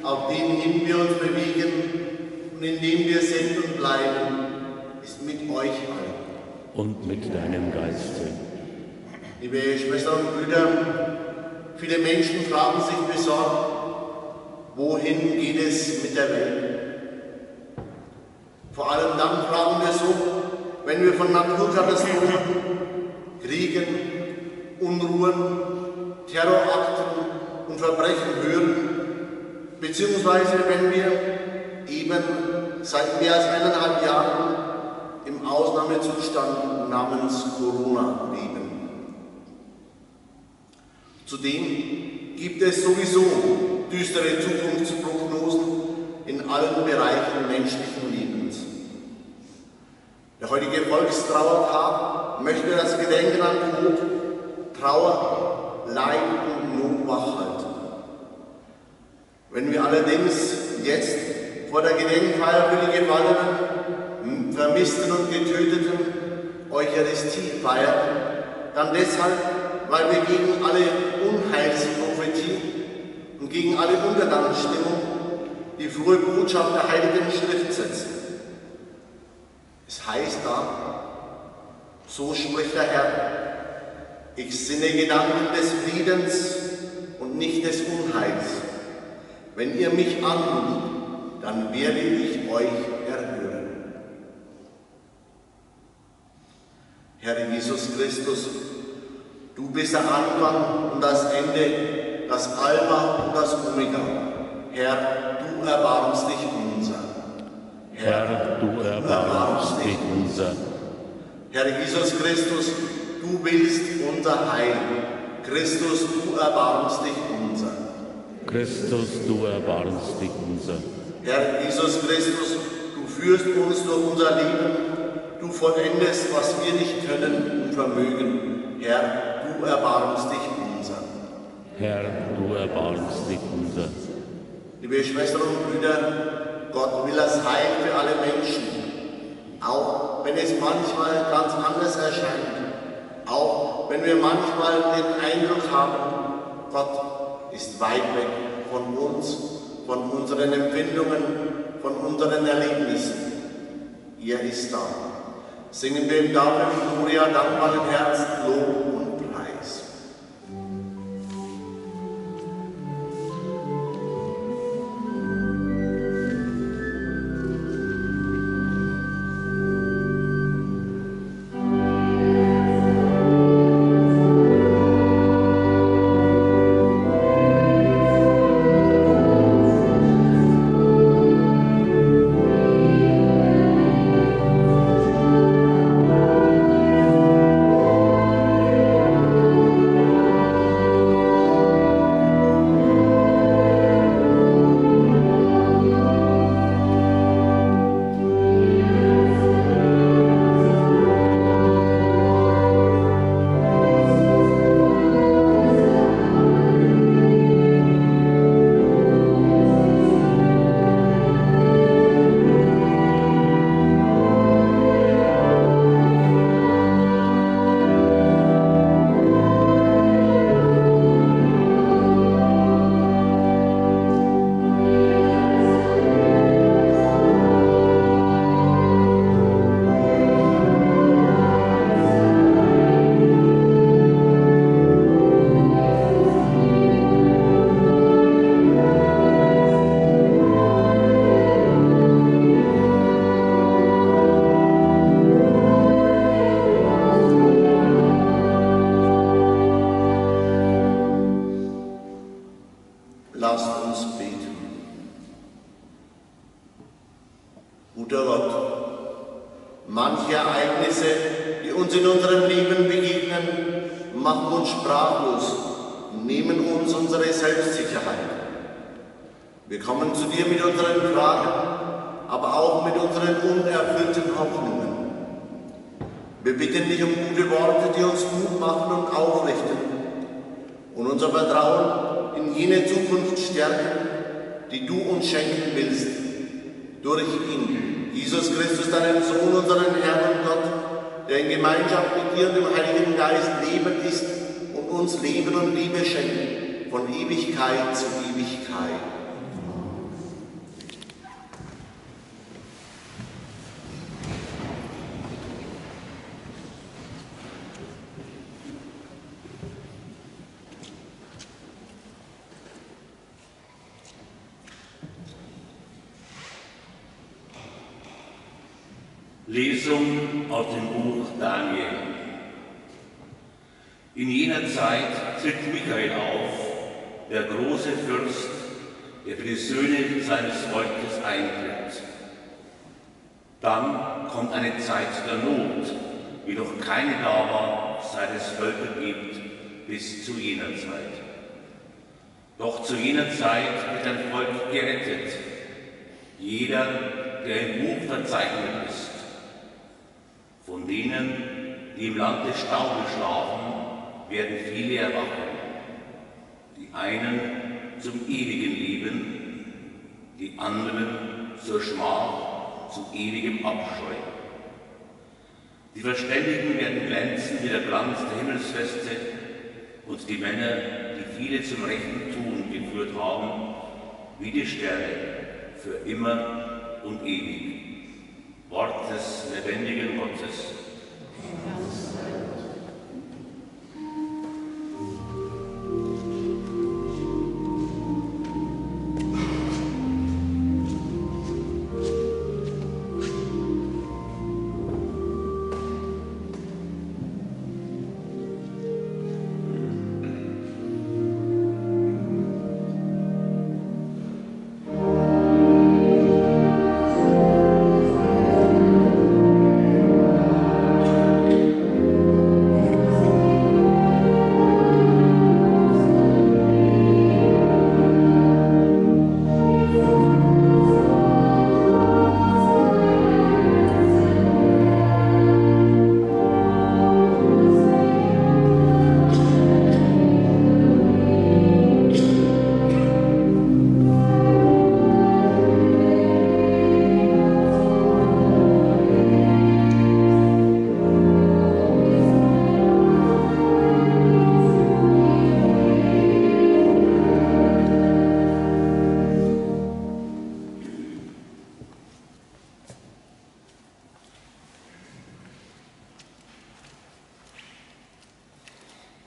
auf denen hin wir uns bewegen und in dem wir sind und bleiben, ist mit euch allen. Und mit deinem Geiste. Liebe Schwestern und Brüder, viele Menschen fragen sich besorgt, wohin geht es mit der Welt? Vor allem dann fragen wir so, wenn wir von Naturkatastrophen, Kriegen, Unruhen, Terrorakten und Verbrechen hören, beziehungsweise wenn wir eben seit mehr als 1,5 Jahren im Ausnahmezustand namens Corona leben. Zudem gibt es sowieso düstere Zukunftsprognosen in allen Bereichen menschlichen Lebens. Der heutige Volkstrauertag möchte das Gedenken an Tod, Trauer, Leid und Not wachhalten. Wenn wir allerdings jetzt vor der Gedenkfeier für die Gefallenen, Vermissten und Getöteten Eucharistie feiern, dann deshalb, weil wir gegen alle Unheilsprophetie und gegen alle Untergangsstimmung die frohe Botschaft der Heiligen Schrift setzen. Es heißt da, so spricht der Herr, ich sinne Gedanken des Friedens und nicht des Unheils. Wenn ihr mich anruft, dann werde ich euch erhören. Herr Jesus Christus, du bist der Anfang und das Ende, das Alpha und das Omega. Herr, du erbarmst dich unser. Herr, du erbarmst dich unser. Herr Jesus Christus, du willst unser Heil. Christus, du erbarmst dich unser. Christus, du erbarmst dich unser. Herr Jesus Christus, du führst uns durch unser Leben. Du vollendest, was wir nicht können und vermögen. Herr, du erbarmst dich unser. Herr, du erbarmst dich unser. Liebe Schwestern und Brüder, Gott will das Heil für alle Menschen, auch wenn es manchmal ganz anders erscheint, auch wenn wir manchmal den Eindruck haben, Gott ist weit weg von uns, von unseren Empfindungen, von unseren Erlebnissen. Er ist da. Singen wir ihm dafür mit Gloria dankbaren Herzen Lob und Preis. Guter Gott, manche Ereignisse, die uns in unserem Leben begegnen, machen uns sprachlos und nehmen uns unsere Selbstsicherheit. Wir kommen zu dir mit unseren Fragen, aber auch mit unseren unerfüllten Hoffnungen. Wir bitten dich um gute Worte, die uns Mut machen und aufrichten und unser Vertrauen in jene Zukunft stärken, die du uns schenken willst, durch ihn, Jesus Christus, deinen Sohn, unseren Herrn und Gott, der in Gemeinschaft mit dir und dem Heiligen Geist lebend ist und uns Leben und Liebe schenkt, von Ewigkeit zu Ewigkeit. Lesung aus dem Buch Daniel. In jener Zeit tritt Michael auf, der große Fürst, der für die Söhne seines Volkes eintritt. Dann kommt eine Zeit der Not, wie noch keine da war, seit es Völker gibt, bis zu jener Zeit. Doch zu jener Zeit wird ein Volk gerettet, jeder, der im Buch verzeichnet ist. Von denen, die im Land des Staubes schlafen, werden viele erwachen. Die einen zum ewigen Leben, die anderen zur Schmach, zu ewigem Abscheu. Die Verständigen werden glänzen wie der Glanz der Himmelsfeste und die Männer, die viele zum rechten Tun geführt haben, wie die Sterne, für immer und ewig. Wort des lebendigen Gottes.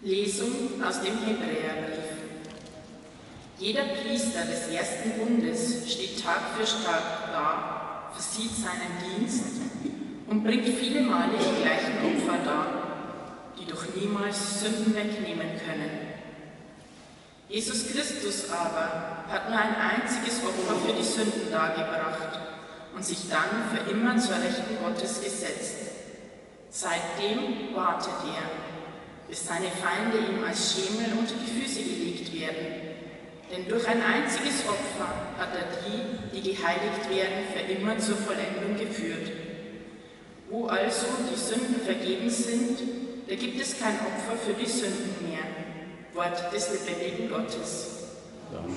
Lesung aus dem Hebräerbrief. Jeder Priester des ersten Bundes steht Tag für Tag da, versieht seinen Dienst und bringt viele Male die gleichen Opfer dar, die doch niemals Sünden wegnehmen können. Jesus Christus aber hat nur ein einziges Opfer für die Sünden dargebracht und sich dann für immer zur Rechten Gottes gesetzt. Seitdem wartet er, bis seine Feinde ihm als Schemel unter die Füße gelegt werden. Denn durch ein einziges Opfer hat er die, die geheiligt werden, für immer zur Vollendung geführt. Wo also die Sünden vergeben sind, da gibt es kein Opfer für die Sünden mehr. Wort des lebendigen Gottes. Dank.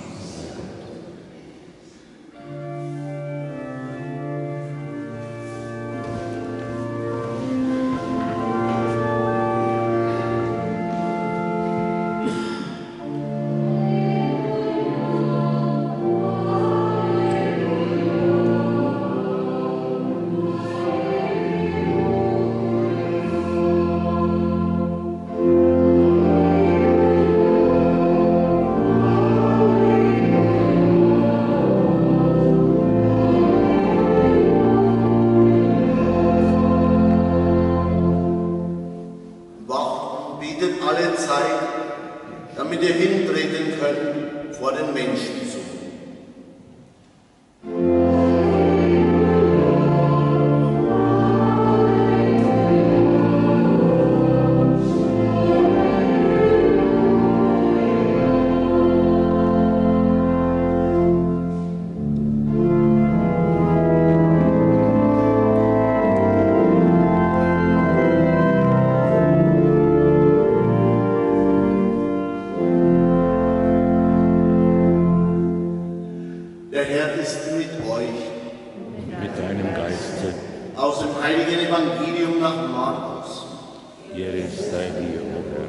damit ihr hintreten könnt vor den Menschen zu. Der Herr ist mit euch. Mit deinem Geiste. Aus dem heiligen Evangelium nach Markus. Ehre sei dir, o Herr.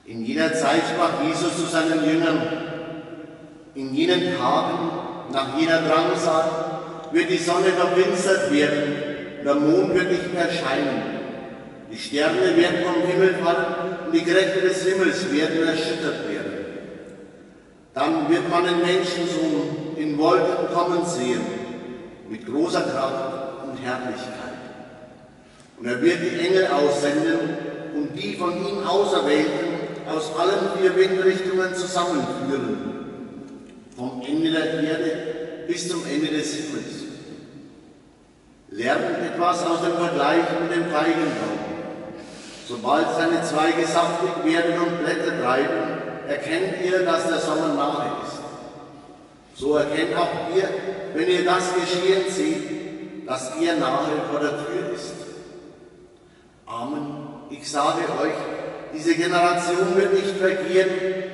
In jener Zeit sprach Jesus zu seinen Jüngern: In jenen Tagen, nach jener Drangsal, wird die Sonne verfinstert werden, der Mond wird nicht mehr scheinen. Die Sterne werden vom Himmel fallen und die Kräfte des Himmels werden erschüttert werden. Dann wird man den Menschensohn in Wolken kommen sehen, mit großer Kraft und Herrlichkeit. Und er wird die Engel aussenden und die von ihm Auserwählten aus allen 4 Windrichtungen zusammenführen, vom Ende der Erde bis zum Ende des Himmels. Lernt etwas aus dem Vergleich mit dem Feigenbaum. Sobald seine Zweige saftig werden und Blätter treiben, erkennt ihr, dass der Sommer nahe ist. So erkennt auch ihr, wenn ihr das geschehen seht, dass ihr nahe vor der Tür ist. Amen, ich sage euch, diese Generation wird nicht vergehen,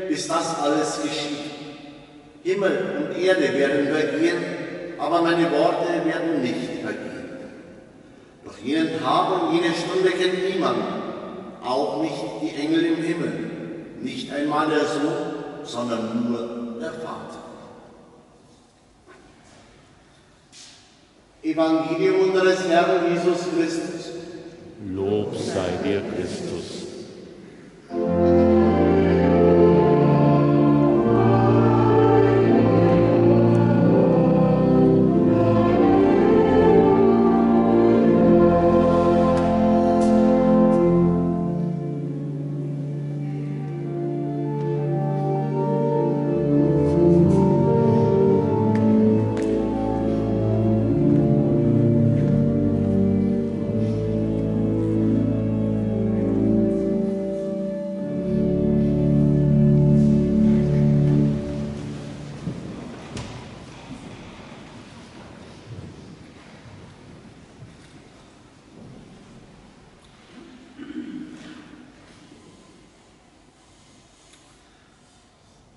bis das alles geschieht. Himmel und Erde werden vergehen, aber meine Worte werden nicht vergehen. Doch jenen Tag und jene Stunde kennt niemand, auch nicht die Engel im Himmel, nicht einmal der Sohn, sondern nur der Vater. Evangelium unseres Herrn Jesus Christus. Lob sei dir, Christus.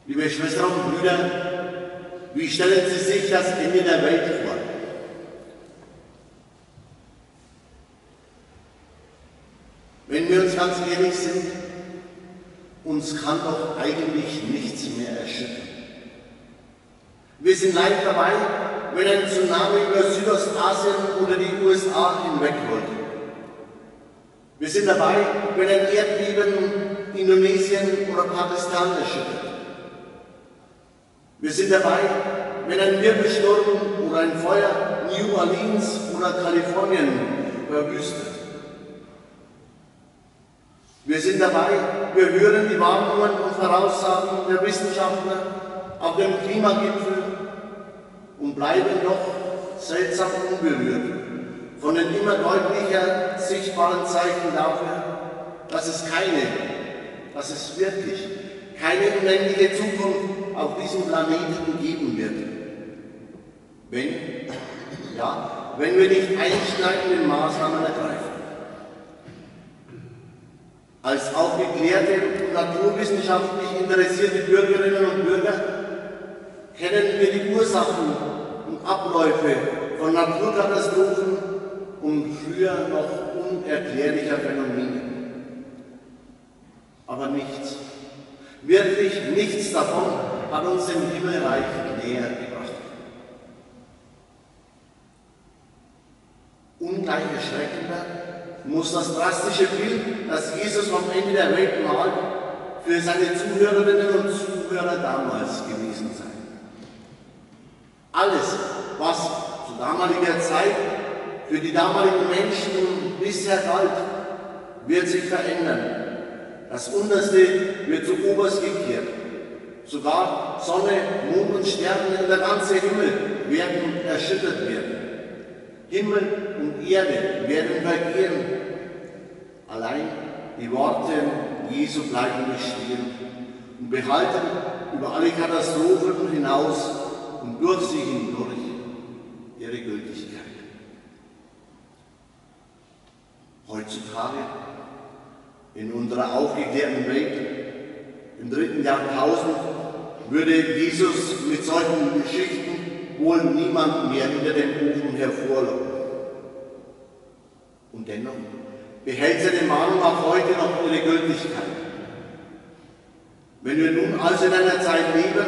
Liebe Schwestern und Brüder, wie stellen Sie sich das Ende der Welt vor? Wenn wir uns ganz ehrlich sind, uns kann doch eigentlich nichts mehr erschüttern. Wir sind leicht dabei, wenn ein Tsunami über Südostasien oder die USA hinwegrollt. Wir sind dabei, wenn ein Erdbeben Indonesien oder Pakistan erschüttert. Wir sind dabei, wenn ein Wirbelsturm oder ein Feuer New Orleans oder Kalifornien verwüstet. Wir sind dabei, wir hören die Warnungen und Voraussagen der Wissenschaftler auf dem Klimagipfel und bleiben doch seltsam unberührt von den immer deutlicher sichtbaren Zeichen dafür, dass es wirklich keine unendliche Zukunft auf diesem Planeten geben wird. Wenn wir nicht einschneidende Maßnahmen ergreifen. Als aufgeklärte und naturwissenschaftlich interessierte Bürgerinnen und Bürger kennen wir die Ursachen und Abläufe von Naturkatastrophen und früher noch unerklärlicher Phänomene. Aber nichts, wirklich nichts davon hat uns dem Himmelreich näher gebracht. Ungleich erschreckender muss das drastische Bild, das Jesus vom Ende der Welt malt, für seine Zuhörerinnen und Zuhörer damals gewesen sein. Alles, was zu damaliger Zeit für die damaligen Menschen bisher galt, wird sich verändern. Das Unterste wird zu oberst gekehrt. Sogar Sonne, Mond und Sterne und der ganze Himmel werden erschüttert werden. Himmel und Erde werden vergehen. Allein die Worte Jesu bleiben bestehen und behalten über alle Katastrophen hinaus und durch sie hindurch ihre Gültigkeit. Heutzutage, in unserer aufgeklärten Welt, im 3. Jahrtausend, würde Jesus mit solchen Geschichten wohl niemand mehr hinter dem Ofen hervorlocken. Und dennoch behält seine Mahnung auch heute noch ihre Gültigkeit. Wenn wir nun also in einer Zeit leben,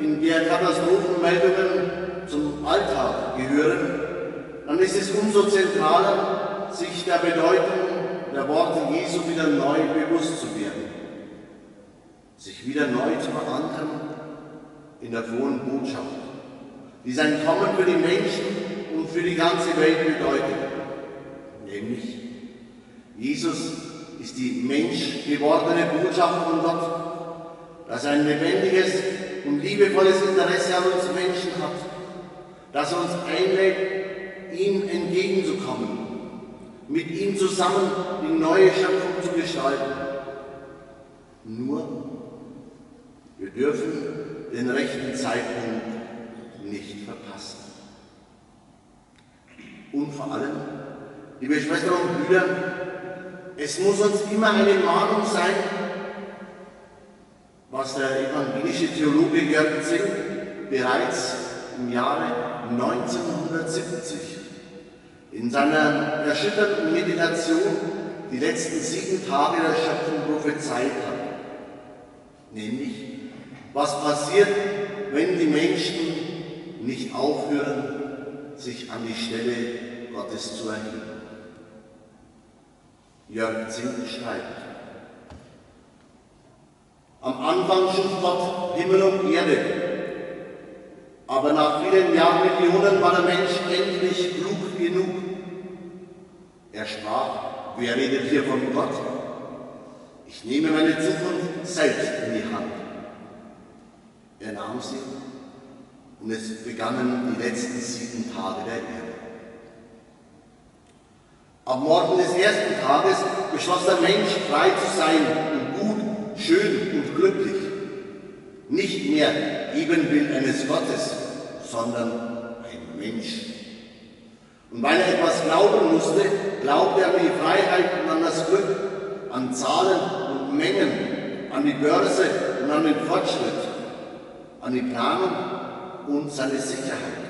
in der Katastrophenmeldungen zum Alltag gehören, dann ist es umso zentraler, sich der Bedeutung der Worte Jesu wieder neu bewusst zu werden, sich wieder neu zu verankern in der frohen Botschaft, die sein Kommen für die Menschen und für die ganze Welt bedeutet. Nämlich, Jesus ist die menschgewordene Botschaft von Gott, dass er ein lebendiges und liebevolles Interesse an uns Menschen hat, dass er uns einlädt, ihm entgegenzukommen, mit ihm zusammen die neue Schöpfung zu gestalten. Nur, wir dürfen den rechten Zeitpunkt nicht verpassen. Und vor allem, liebe Schwestern und Brüder, es muss uns immer eine Mahnung sein, was der evangelische Theologe Jörg Zink bereits im Jahre 1970 in seiner erschütternden Meditation die letzten 7 Tage der Schöpfung prophezeit hat. Nämlich, was passiert, wenn die Menschen nicht aufhören, sich an die Stelle Gottes zu erheben. Jörg Zink schreibt: Am Anfang schuf Gott Himmel und Erde, aber nach vielen Jahrmillionen war der Mensch endlich klug genug. Er sprach: Wer redet hier von Gott? Ich nehme meine Zukunft selbst in die Hand. Er nahm sie und es begannen die letzten 7 Tage der Erde. Am Morgen des ersten Tages beschloss der Mensch, frei zu sein und gut, schön und glücklich. Nicht mehr Ebenbild eines Gottes, sondern ein Mensch. Und weil er etwas glauben musste, glaubte er an die Freiheit und an das Glück, an Zahlen und Mengen, an die Börse und an den Fortschritt, an die Planung und seine Sicherheit.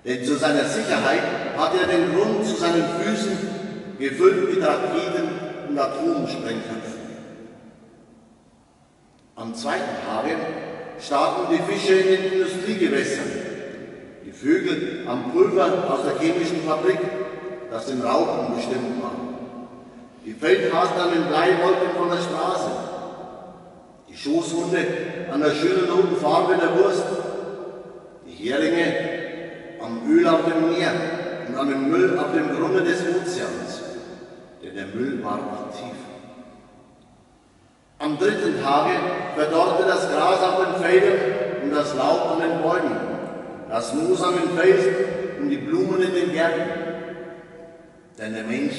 Denn zu seiner Sicherheit hatte er den Grund zu seinen Füßen, gefüllt mit Raketen und Atomsprengköpfen. Am zweiten Tage starben die Fische in den Industriegewässern, die Vögel am Pulver aus der chemischen Fabrik, das den Raupen bestimmt war, die Feldhasen an den Bleiwolken von der Straße, die Schoßhunde an der schönen roten Farbe der Wurst, die Heringe am Öl auf dem Meer und an dem Müll auf dem Grunde des Ozeans, denn der Müll war tief. Am dritten Tage verdorrte das Gras auf den Feldern und das Laub an den Bäumen, das Moos an den Felsen und die Blumen in den Gärten. Denn der Mensch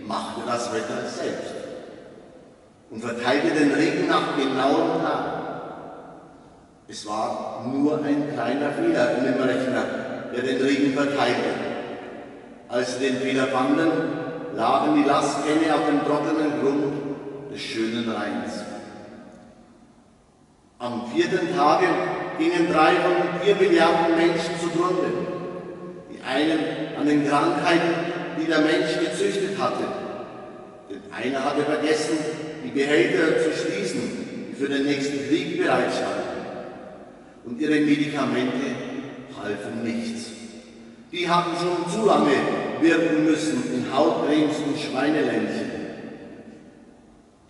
machte das Wetter selbst und verteilte den Regen nach genauem Plan. Es war nur ein kleiner Fehler in dem Rechner, der den Regen verteilte. Als sie den Fehler fanden, lagen die Lastkähne auf dem trockenen Grund des schönen Rheins. Am 4. Tage gingen 3 von 4 Milliarden Menschen zugrunde. Die einen an den Krankheiten, die der Mensch gezüchtet hatte. Denn einer hatte vergessen, die Behälter zu schließen, die für den nächsten Krieg bereitstanden. Und ihre Medikamente halfen nichts. Die hatten schon zu lange wirken müssen in Hautcremes und Schweinelämmchen.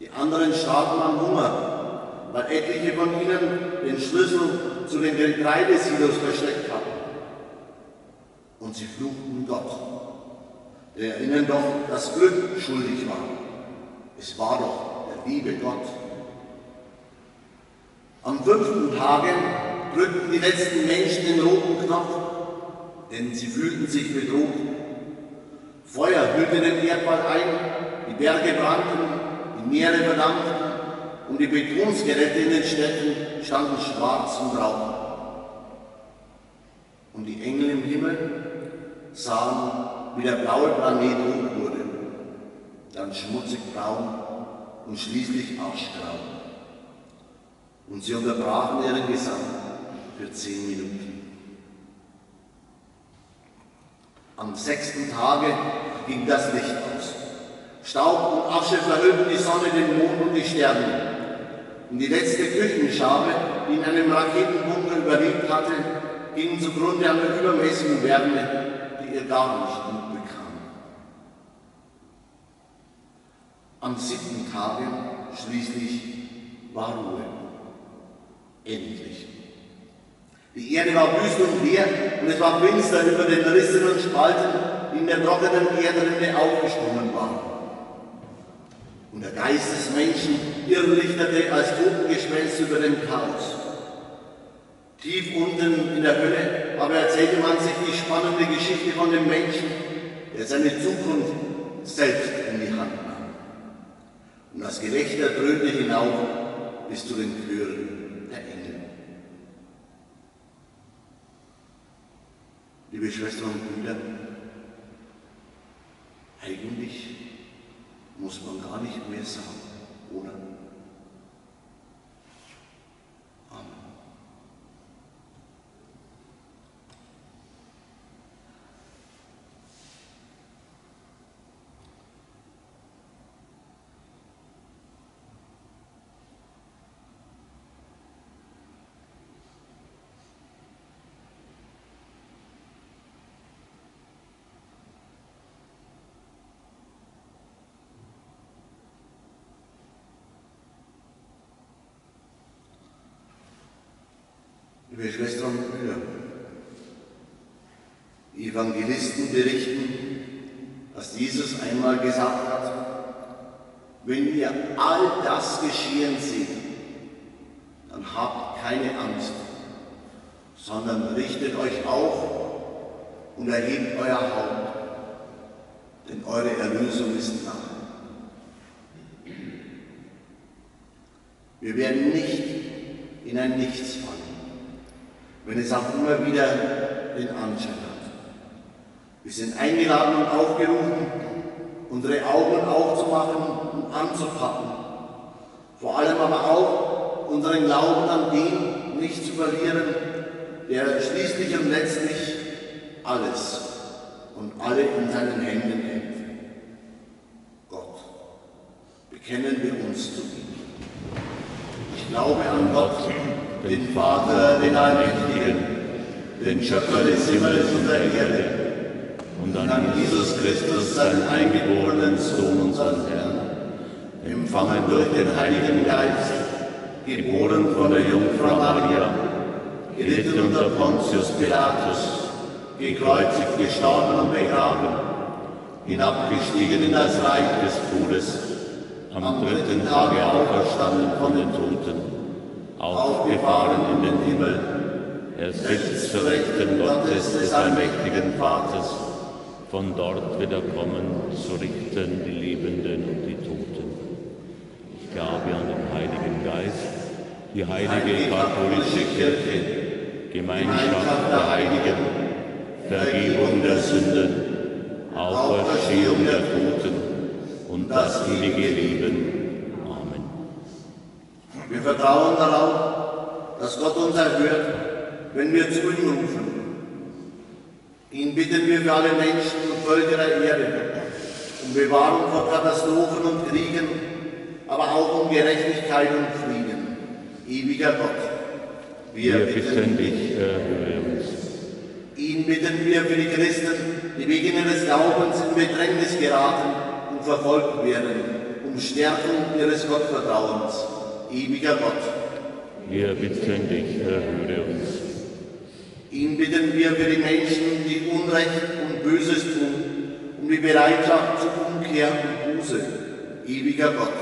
Die anderen starben am Hunger, weil etliche von ihnen den Schlüssel zu den Getreidesilos versteckt hatten. Und sie fluchten Gott, der ihnen doch das Glück schuldig war. Es war doch der liebe Gott. Am 5. Tage drückten die letzten Menschen den roten Knopf, denn sie fühlten sich bedroht. Feuer hüllte den Erdball ein, die Berge brannten, die Meere verdampften und die Betonskelette in den Städten standen schwarz und rau. Und die Engel im Himmel sahen, wie der blaue Planet rot wurde, dann schmutzig braun und schließlich aschgrau. Und sie unterbrachen ihren Gesang für 10 Minuten. Am 6. Tage ging das Licht aus. Staub und Asche verhüllten die Sonne, den Mond und die Sterne. Und die letzte Küchenschabe, die in einem Raketenbunker überlebt hatte, ging zugrunde an der übermäßigen Wärme, die ihr gar nicht gut bekam. Am 7. Tage schließlich war Ruhe. Endlich. Die Erde war wüst und leer, und es war finster über den Rissen und Spalten, die in der trockenen Erdrinde aufgesprungen waren. Und der Geist des Menschen irrlichterte als Totengespenst über dem Chaos. Tief unten in der Hölle aber erzählte man sich die spannende Geschichte von dem Menschen, der seine Zukunft selbst in die Hand nahm. Und das Gelächter dröhnte hinauf bis zu den Chören der Engel. Liebe Schwestern und Brüder, eigentlich muss man gar nicht mehr sagen, oder? Amen. Liebe Schwestern und Brüder, die Evangelisten berichten, dass Jesus einmal gesagt hat, wenn ihr all das geschehen seht, dann habt keine Angst, sondern richtet euch auf und erhebt euer Haupt, denn eure Erlösung ist nah. Wir werden nicht in ein Nichts fallen, wenn es auch immer wieder den Anschein hat. Wir sind eingeladen und aufgerufen, unsere Augen aufzumachen und anzupacken. Vor allem aber auch unseren Glauben an den nicht zu verlieren, der schließlich und letztlich alles und alle in seinen Händen hält. Gott, bekennen wir uns zu ihm. Ich glaube an Gott, den Vater, den Allmächtigen, den Schöpfer des Himmels und der Erde, und an Jesus Christus, seinen eingeborenen Sohn, unseren Herrn, empfangen durch den Heiligen Geist, geboren von der Jungfrau Maria, gelitten unter Pontius Pilatus, gekreuzigt, gestorben und begraben, hinabgestiegen in das Reich des Todes, am dritten Tage auferstanden von den Toten, aufgefahren in den Himmel, er sitzt zur Rechten Gottes des allmächtigen Vaters, von dort wird er kommen, zu richten die Lebenden und die Toten. Ich glaube an den Heiligen Geist, die heilige katholische Kirche, Gemeinschaft der Heiligen, Vergebung der Sünden, Auferstehung der Toten und das ewige Leben. Amen. Wir vertrauen darauf, dass Gott uns erhört, wenn wir zu ihm rufen. Ihn bitten wir für alle Menschen und Völker der Erde, um Bewahrung vor Katastrophen und Kriegen, aber auch um Gerechtigkeit und Frieden. Ewiger Gott, wir bitten dich, erhöre uns. Ihn bitten wir für die Christen, die wegen ihres Glaubens in Bedrängnis geraten und verfolgt werden, um Stärkung ihres Gottvertrauens. Ewiger Gott, wir bitten dich, erhöre uns. Ihn bitten wir für die Menschen, die Unrecht und Böses tun, um die Bereitschaft zur Umkehr und Buße. Ewiger Gott,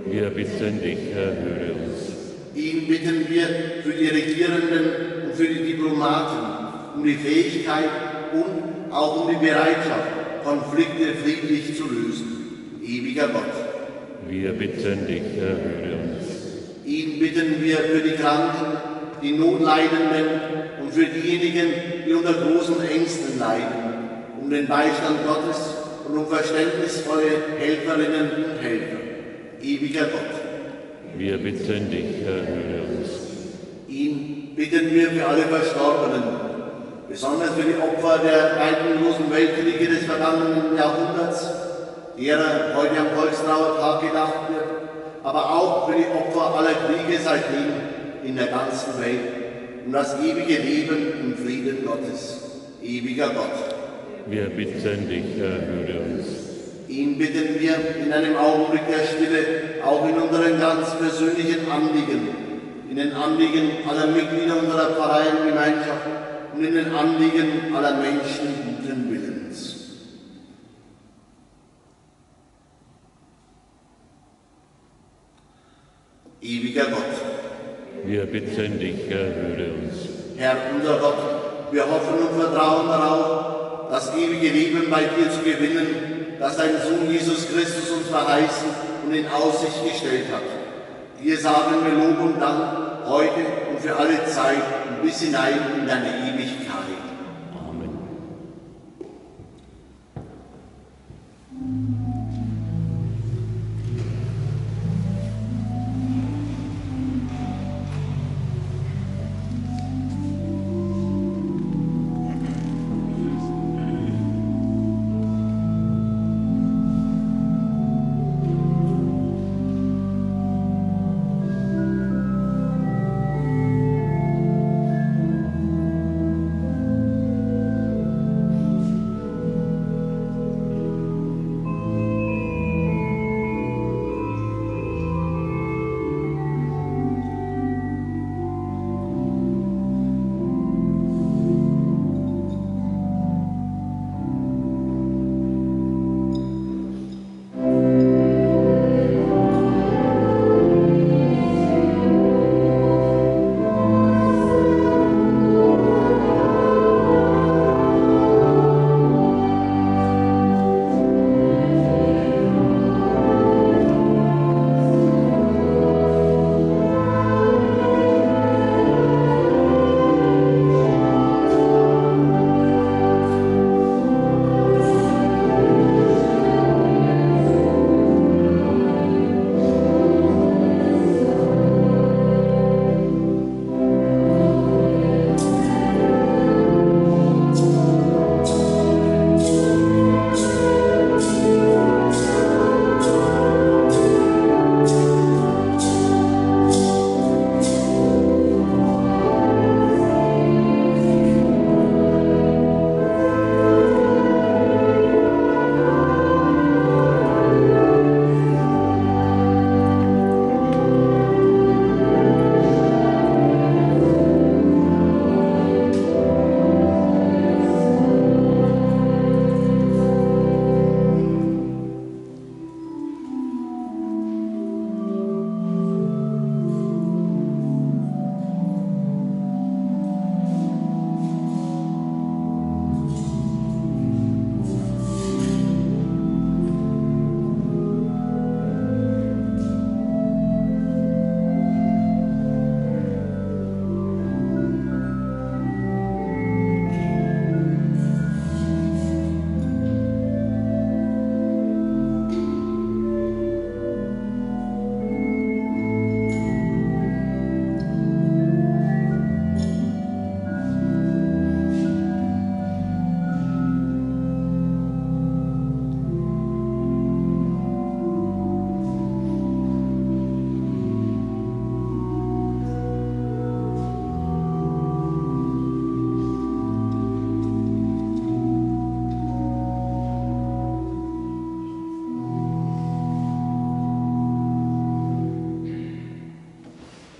wir bitten dich, erhöre uns. Ihn bitten wir für die Regierenden und für die Diplomaten, um die Fähigkeit und auch um die Bereitschaft, Konflikte friedlich zu lösen. Ewiger Gott, wir bitten dich, erhöre uns. Ihn bitten wir für die Kranken, die Notleidenden und für diejenigen, die unter großen Ängsten leiden, um den Beistand Gottes und um verständnisvolle Helferinnen und Helfer. Ewiger Gott, wir bitten dich, erhöre uns. Ihn bitten wir für alle Verstorbenen, besonders für die Opfer der beiden großen Weltkriege des vergangenen Jahrhunderts, derer heute am Volkstrauertag gedacht wird, aber auch für die Opfer aller Kriege seitdem in der ganzen Welt, um das ewige Leben im Frieden Gottes. Ewiger Gott, wir bitten dich, erhöre uns. Ihn bitten wir in einem Augenblick der Stille, auch in unseren ganz persönlichen Anliegen, in den Anliegen aller Mitglieder unserer Pfarreiengemeinschaft und in den Anliegen aller Menschen guten Willens. Ewiger Gott, wir bitten dich, erhöre uns. Herr unser Gott, wir hoffen und vertrauen darauf, das ewige Leben bei dir zu gewinnen, das dein Sohn Jesus Christus uns verheißen und in Aussicht gestellt hat. Dir sagen wir Lob und Dank heute und für alle Zeit und bis hinein in deine Ewigkeit. Amen.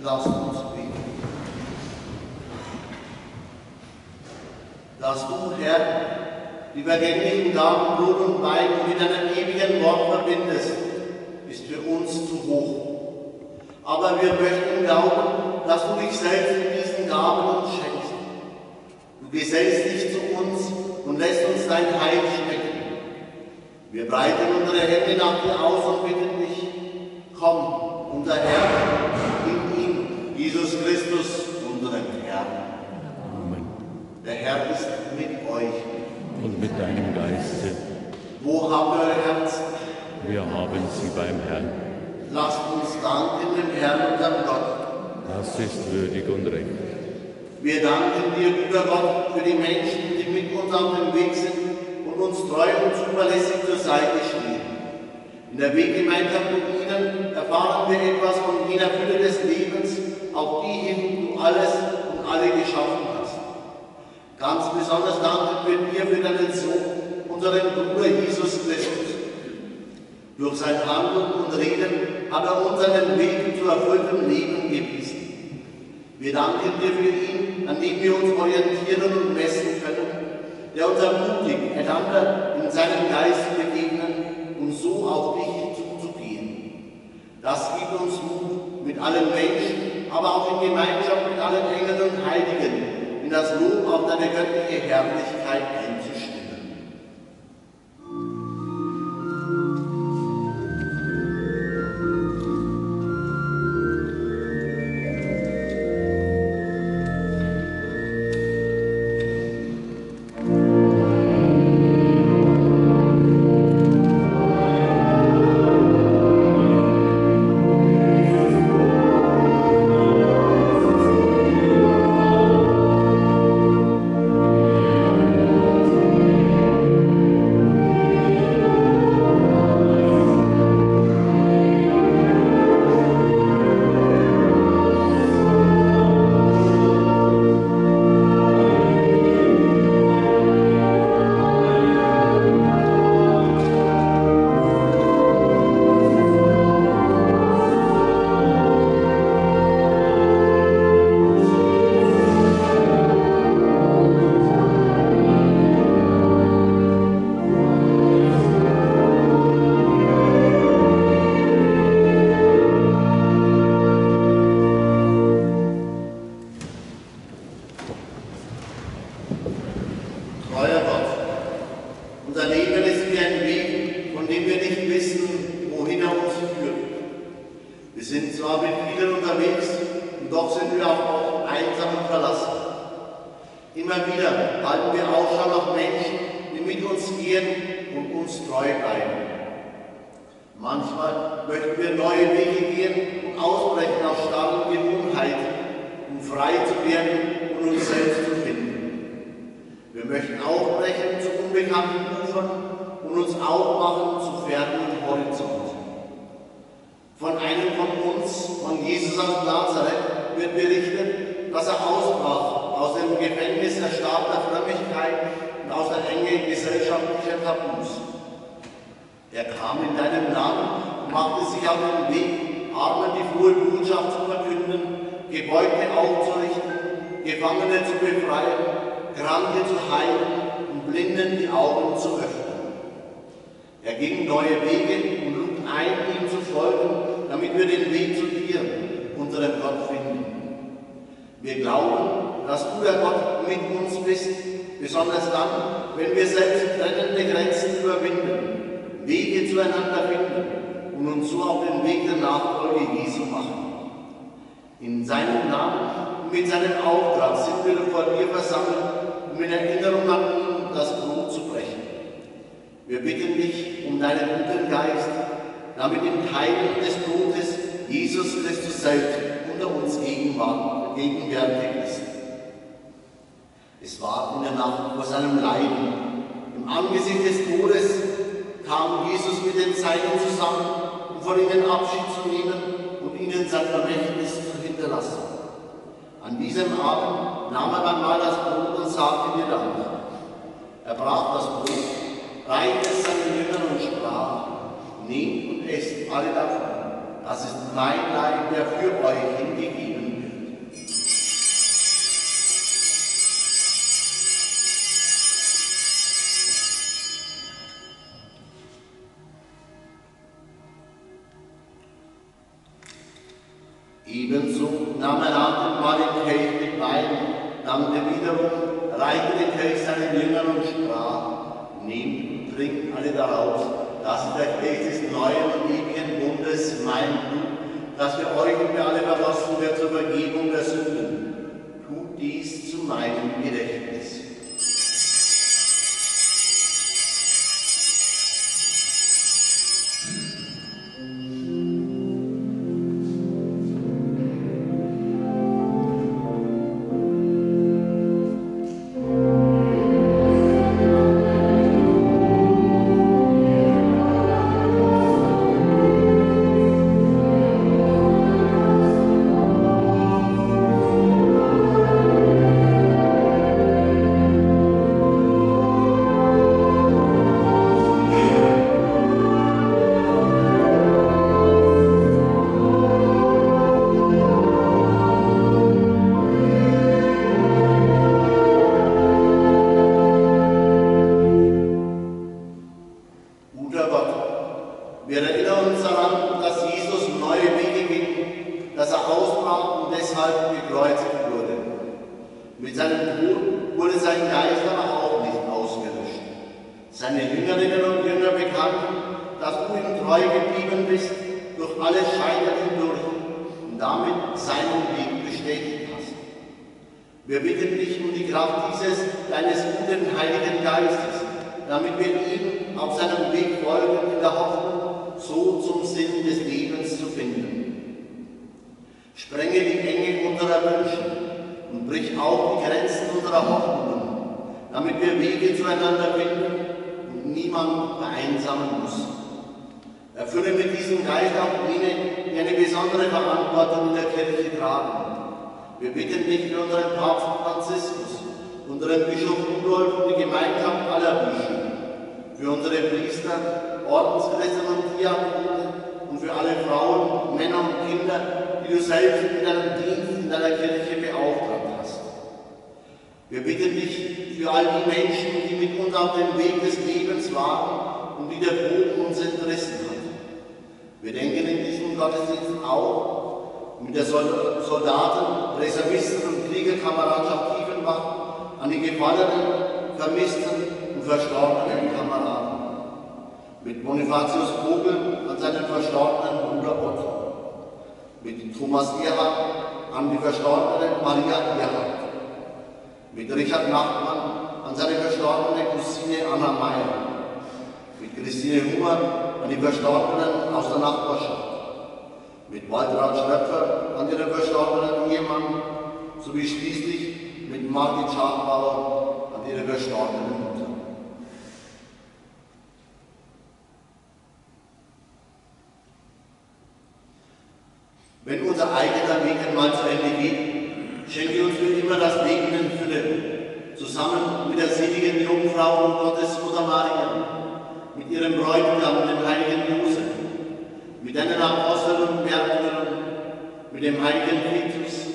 Lasst uns beten. Dass du, Herr, die vergänglichen Gaben, Blut und Wein mit deinem ewigen Wort verbindest, ist für uns zu hoch. Aber wir möchten glauben, dass du dich selbst in diesen Gaben uns schenkst. Du gesellst dich zu uns und lässt uns dein Heil schmecken. Wir breiten unsere Hände nach dir aus und bitten dich, komm, unser Herr, in ihm, Jesus Christus, unseren Herrn. Amen. Der Herr ist mit euch. Und mit deinem Geiste. Wo habt ihr euer Herz? Wir haben sie beim Herrn. Lasst uns danken dem Herrn, unserem Gott. Das ist würdig und recht. Wir danken dir, guter Gott, für die Menschen, die mit uns auf dem Weg sind und uns treu und zuverlässig zur Seite stehen. In der Weggemeinschaft mit ihnen erfahren wir etwas von jener Fülle des Lebens, auf die hin du alles und alle geschaffen hast. Ganz besonders danken wir dir für deinen Sohn, unseren Bruder Jesus Christus. Durch sein Handeln und Reden hat er uns einen Weg zu erfülltem Leben gewiesen. Wir danken dir für ihn, an dem wir uns orientieren und messen können, der uns ermutigt, einander in seinem Geist zu begegnen und so auf dich zuzugehen. Das gibt uns Mut, mit allen Menschen, aber auch in Gemeinschaft mit allen Engeln und Heiligen, in das Lob auf deine göttliche Herrlichkeit einzustimmen. In seinem Namen und mit seinem Auftrag sind wir vor dir versammelt, um in Erinnerung an ihn das Brot zu brechen. Wir bitten dich um deinen guten Geist, damit im Teilen des Brotes Jesus Christus selbst unter uns gegenwärtig ist. Es war in der Nacht vor seinem Leiden. Im Angesicht des Todes kam Jesus mit den Seinen zusammen, um von ihnen Abschied zu nehmen und ihnen sein Vermächtnis zu hinterlassen. An diesem Abend nahm er einmal das Brot und sagte dir Dank. Er brach das Brot, reichte es seinen Jüngern und sprach: Nehmt und esst alle davon. Das ist mein Leib, der für euch hingegeben wird. Ebenso nahm er achtmal den Kelch mit Wein, dankte wiederum, reichte den Kelch seinen Jüngern und sprach: Nehmt und trinkt alle daraus. Das ist der Kelch des neuen und ewigen Bundes, mein Blut, das für euch und für alle vergossen wird zur Vergebung der Sünden. Tut dies zu meinem Gedächtnis. dass er ausbrach und deshalb gekreuzigt wurde. Mit seinem Tod wurde sein Geist aber auch nicht ausgelöscht. Seine Jüngerinnen und Jünger bekannten, dass du ihm treu geblieben bist, durch alle Scheiter hindurch und damit seinen Weg bestätigt hast. Wir bitten dich um die Kraft dieses, deines guten Heiligen Geistes, damit wir ihm auf seinem Weg folgen in der Hoffnung, so zum Sinn des Lebens zu finden. Sprenge die Enge unserer Wünsche und brich auch die Grenzen unserer Hoffnungen, damit wir Wege zueinander finden und niemand vereinsamen muss. Erfülle mit diesem Geist auch jene, die eine besondere Verantwortung in der Kirche tragen. Wir bitten dich für unseren Papst Franziskus, unseren Bischof Rudolf und die Gemeinschaft aller Bischöfe, für unsere Priester, Ordensschwestern und Diakone und für alle Frauen, Männer und Kinder, die du selbst mit deinem Dienst in deiner Kirche beauftragt hast. Wir bitten dich für all die Menschen, die mit uns auf dem Weg des Lebens waren und die der Tod uns entrissen hat. Wir denken in diesem Gottesdienst auch mit der Soldaten, Reservisten und Kriegerkameradschaft Tiefenbach an die gefallenen, vermissten und verstorbenen Kameraden. Mit Bonifatius Vogel an seinen verstorbenen Bruder Otto. Mit Thomas Erhard an die verstorbene Maria Erhard. Mit Richard Nachtmann an seine verstorbene Cousine Anna Meyer. Mit Christine Hummer an die Verstorbenen aus der Nachbarschaft. Mit Waltraud Schröpfer an ihren verstorbenen Ehemann, sowie schließlich mit Margit Schadbauer an ihre verstorbene Mutter. Wenn unser eigener Weg einmal zu Ende geht, schenke uns für immer das Leben in Fülle, zusammen mit der seligen Jungfrau und Gottesmutter Maria, mit ihrem Bräutigam, dem heiligen Josef, mit deinen Aposteln und Märtyrern, mit dem heiligen Vitus,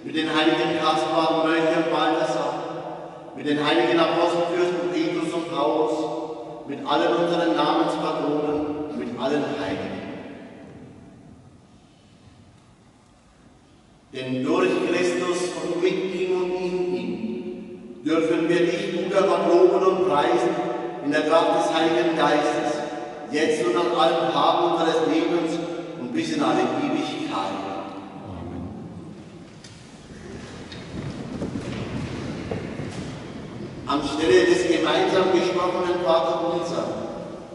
mit den heiligen Kaspar, Mölche und Balthasar, mit den heiligen Apostelfürsten Petrus und Paulus, mit allen unseren Namenspatronen, mit allen Heiligen. Denn durch Christus und mit ihm und in ihm dürfen wir dich, guter Gott, loben und preisen in der Kraft des Heiligen Geistes, jetzt und an allen Tagen unseres Lebens und bis in alle Ewigkeit. Amen. Anstelle des gemeinsam gesprochenen Vaterunser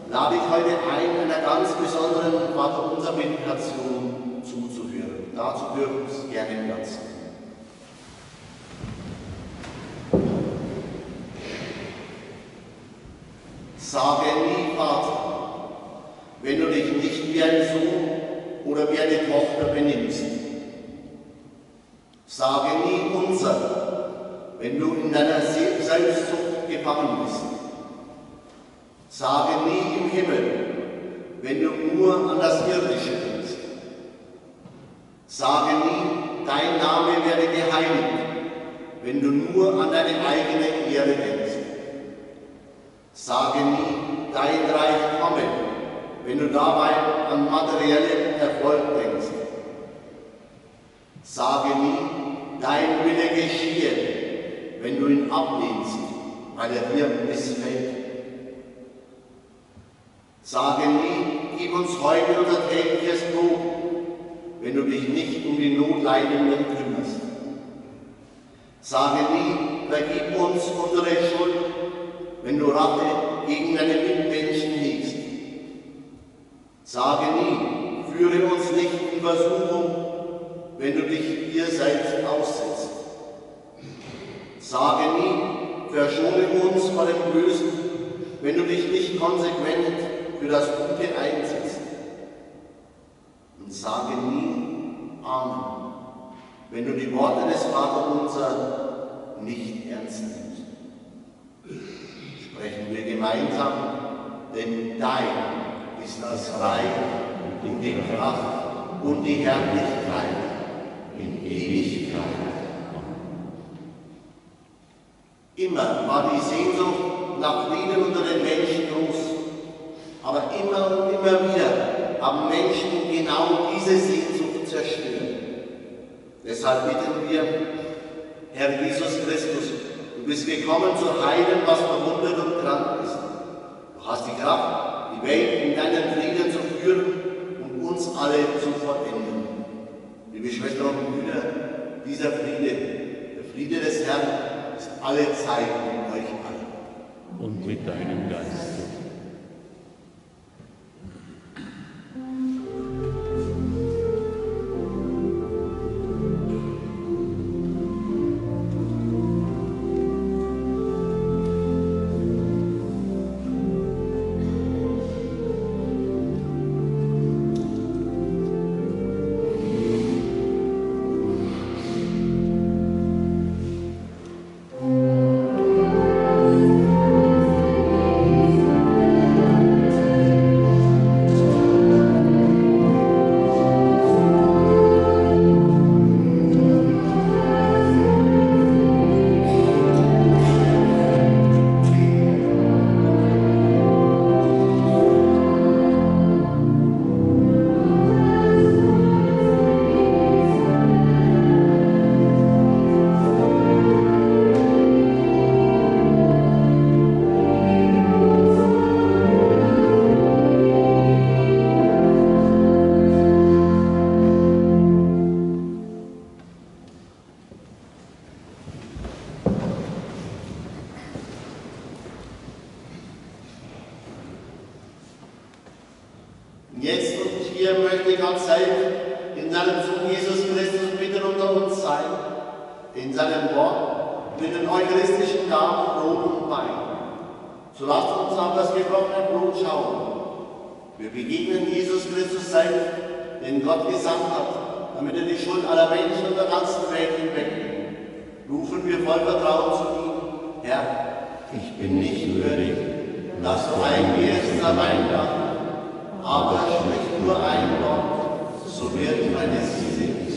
lade ich heute ein, einer ganz besonderen Vaterunser-Meditation zuzuhören. Dazu dürfen Sie gerne Platz nehmen. Sage nie, Vater, wenn du dich nicht wie ein Sohn oder wie eine Tochter benimmst. Sage nie unser, wenn du in deiner Selbstsucht gefangen bist. Sage nie im Himmel, wenn du nur an das Irdische denkst. Sage nie, dein Name werde geheiligt, wenn du nur an deine eigene Ehre denkst. Sage nie, dein Reich komme, wenn du dabei an materiellen Erfolg denkst. Sage nie, dein Wille geschehe, wenn du ihn ablehnst, weil er dir missfällt. Sage nie, gib uns heute unser tägliches Brot, wenn du dich nicht um die Notleidenden kümmerst. Sage nie, vergib uns unsere Schuld, wenn du Rache gegen deine Mitmenschen hegst. Sage nie, führe uns nicht in Versuchung, wenn du dich dir selbst aussetzt. Sage nie, verschone uns vor dem Bösen, wenn du dich nicht konsequent für das Gute einsetzt. Und sage nie Amen, wenn du die Worte des Vaterunser nicht ernst nimmst. Sprechen wir gemeinsam, denn dein ist das Reich und die Kraft und die Herrlichkeit in Ewigkeit. Immer war die Sehnsucht nach Frieden unter den Menschen groß, aber immer und immer wieder haben Menschen genau diese Sehnsucht zerstört. Deshalb bitten wir, Herr Jesus Christus, du bist gekommen zu heilen, was verwundet und krank ist. Du hast die Kraft, die Welt in deinen Frieden zu führen und uns alle zu vollenden. Liebe Schwestern und Brüder, dieser Friede, der Friede des Herrn, ist alle Zeit mit euch allen. Und mit deinem Geiste. Jetzt und hier möchte Gott selbst in seinem Sohn Jesus Christus mitten unter uns sein, in seinem Wort, mit den eucharistischen Gaben Brot und Wein. So lasst uns auf das gebrochene Brot schauen. Wir begegnen Jesus Christus selbst, den Gott gesandt hat, damit er die Schuld aller Menschen und der ganzen Welt hinwegnimmt. Rufen wir voll Vertrauen zu ihm, Herr, ich bin nicht würdig, dass du eingehst unter mein Dach, aber sprich nur ein Wort, so wird meine Seele gesund.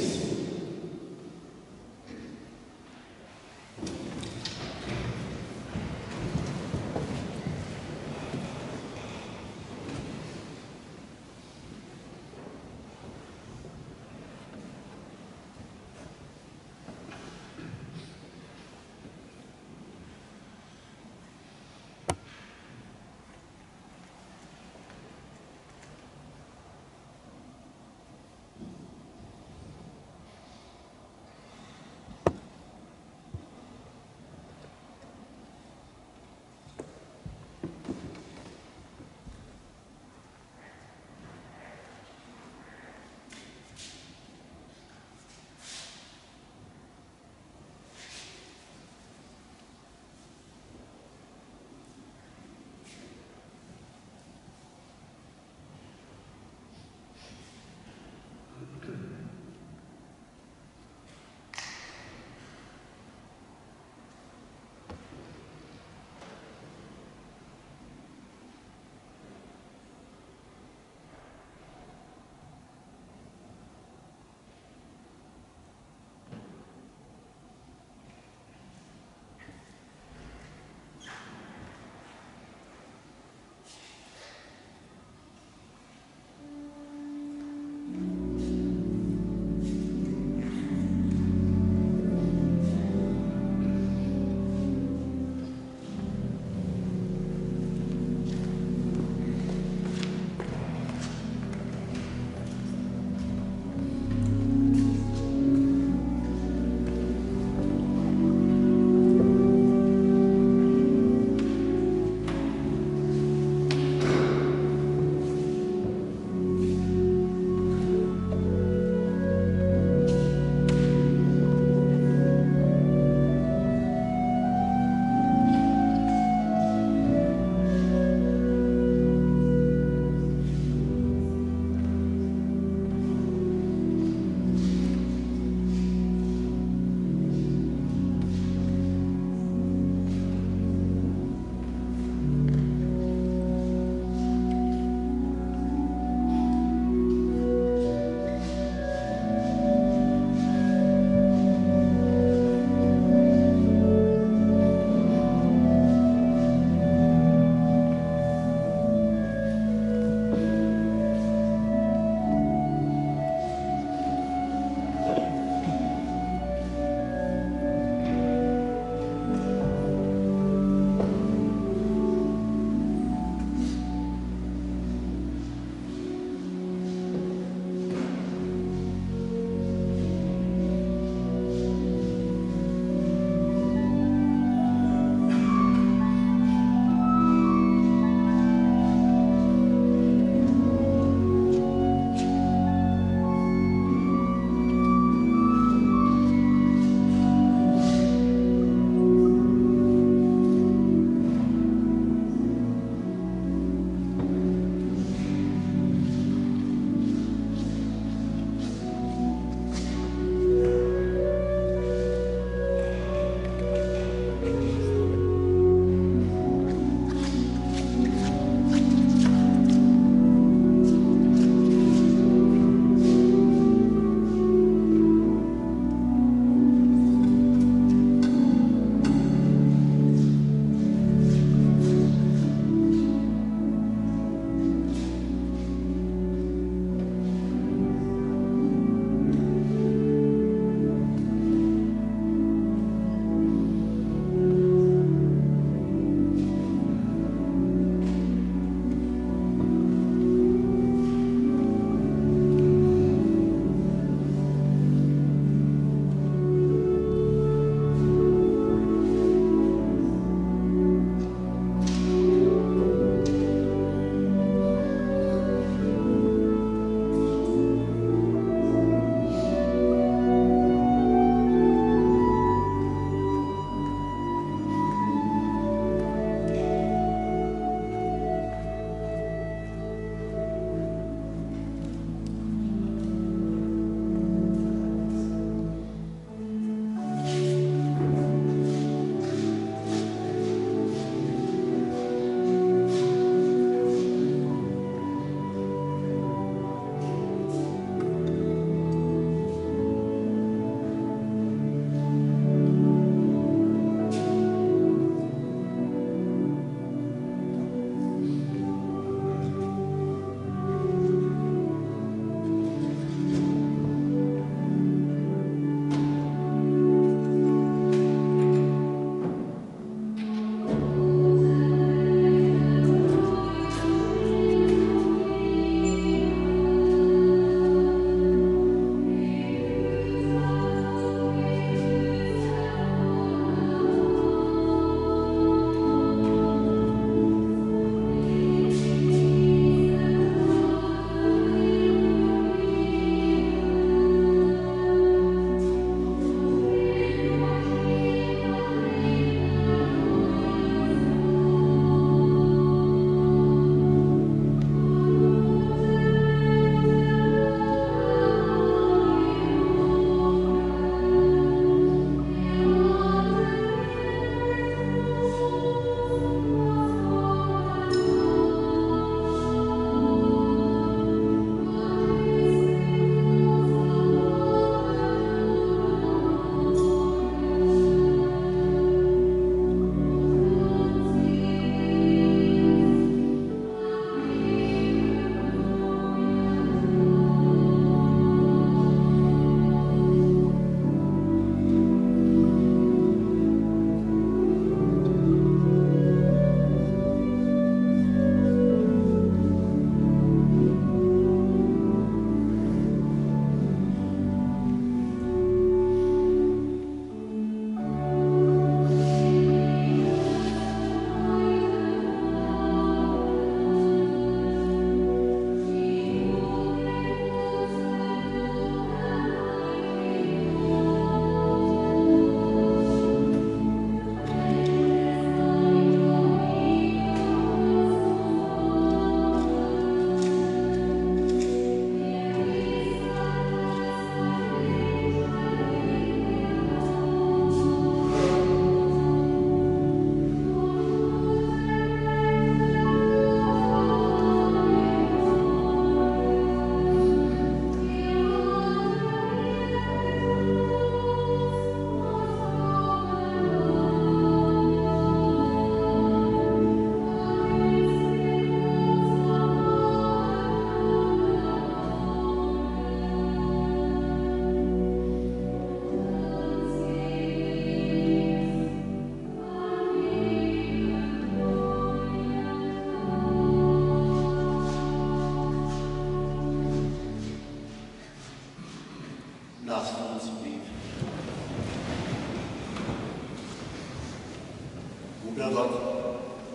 Lieber Gott,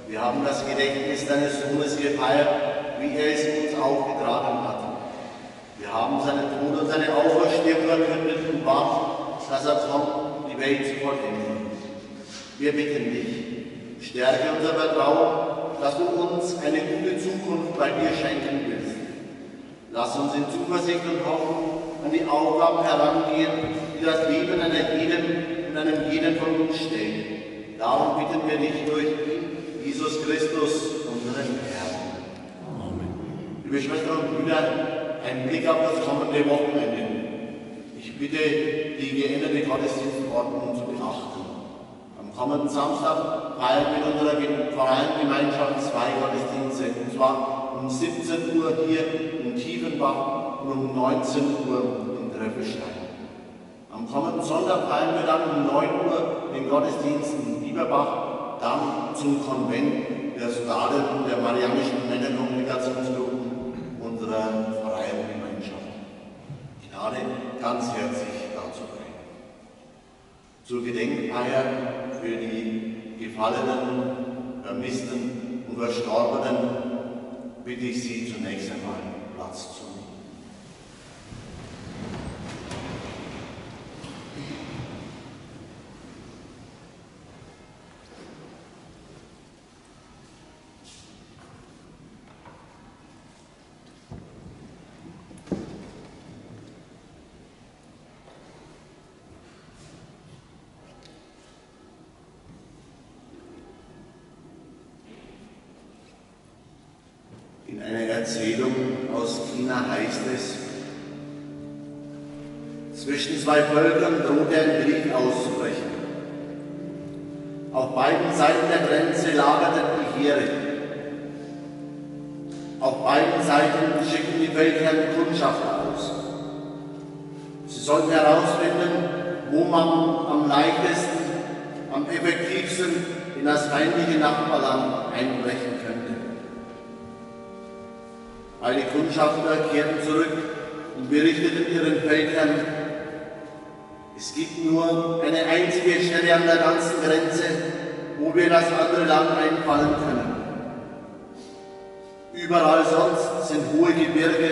wir haben das Gedächtnis deines Sohnes gefeiert, wie er es uns aufgetragen hat. Wir haben seinen Tod und seine Auferstehung verkündet und warten, dass er kommt, die Welt zu vollenden. Wir bitten dich, stärke unser Vertrauen, dass du uns eine gute Zukunft bei dir schenken willst. Lass uns in Zuversicht und Hoffnung an die Aufgaben herangehen, die das Leben einem jeden von uns stellt. Darum bitten wir dich durch ihn, Jesus Christus, unseren Herrn. Amen. Liebe Schwestern und Brüder, ein Blick auf das kommende Wochenende. Ich bitte, die geänderte Gottesdienstordnung zu beachten. Am kommenden Samstag feiern wir mit unserer Pfarreiengemeinschaft 2 Gottesdienste, und zwar um 17 Uhr hier in Tiefenbach und um 19 Uhr in Treffestein. Am kommenden Sonntag feiern wir dann um 9 Uhr den Gottesdienst in Bieberbach, dann zum Konvent der Sodalen und der Marianischen Männerkommunikationsgruppen unserer Pfarreiengemeinschaft. Ich lade ganz herzlich dazu ein. Zur Gedenkfeier für die Gefallenen, Vermissten und Verstorbenen bitte ich Sie zunächst einmal Platz zu nehmen. In einer Erzählung aus China heißt es, zwischen zwei Völkern drohte ein Krieg auszubrechen. Auf beiden Seiten der Grenze lagerten die Heere. Auf beiden Seiten schickten die Feldherren Kundschafter aus. Sie sollten herausfinden, wo man am leichtesten, am effektivsten in das feindliche Nachbarland einbrechen könnte. Beide Kundschafter kehrten zurück und berichteten ihren Feldherren, es gibt nur eine einzige Stelle an der ganzen Grenze, wo wir in das andere Land einfallen können. Überall sonst sind hohe Gebirge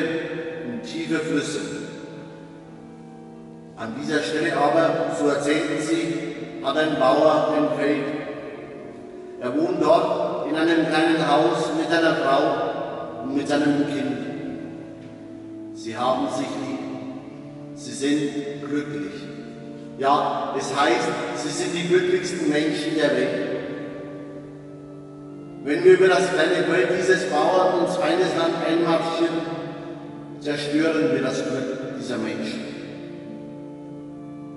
und tiefe Flüsse. An dieser Stelle aber, so erzählten sie, hat ein Bauer ein Feld. Er wohnt dort in einem kleinen Haus mit seiner Frau und mit seinem Kind. Sie haben sich lieb. Sie sind glücklich. Ja, es heißt, sie sind die glücklichsten Menschen der Welt. Wenn wir über das kleine Feld dieses Bauern ins Feindesland einmarschieren, zerstören wir das Glück dieser Menschen.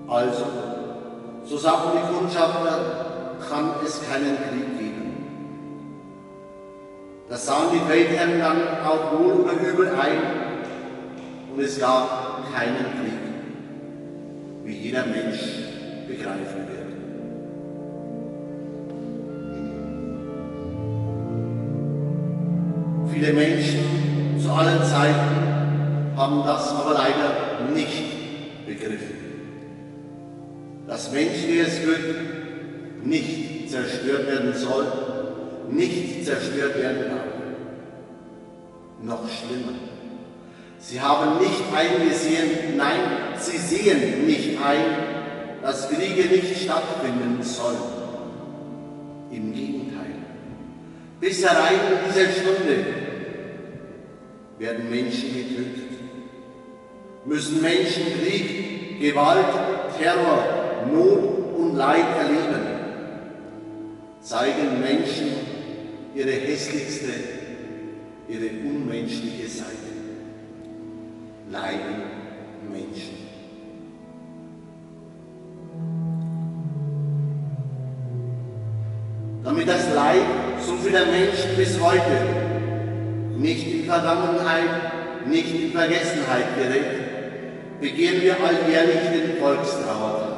Also, so sagten die Kundschafter, kann es keinen Krieg geben. Das sahen die Feldherren dann auch wohl oder übel ein, und es gab keinen Krieg, wie jeder Mensch begreifen wird. Viele Menschen zu allen Zeiten haben das aber leider nicht begriffen. Dass menschliches Glück nicht zerstört werden soll, nicht zerstört werden darf. Noch schlimmer. Sie haben nicht eingesehen, nein, sie sehen nicht ein, dass Kriege nicht stattfinden sollen. Im Gegenteil. Bis herein in dieser Stunde werden Menschen getötet, müssen Menschen Krieg, Gewalt, Terror, Not und Leid erleben, zeigen Menschen ihre hässlichste, ihre unmenschliche Seite. Leiden Menschen. Damit das Leid so vieler Menschen bis heute nicht in Vergangenheit, nicht in Vergessenheit gerät, begehen wir alljährlich den Volkstrauertag.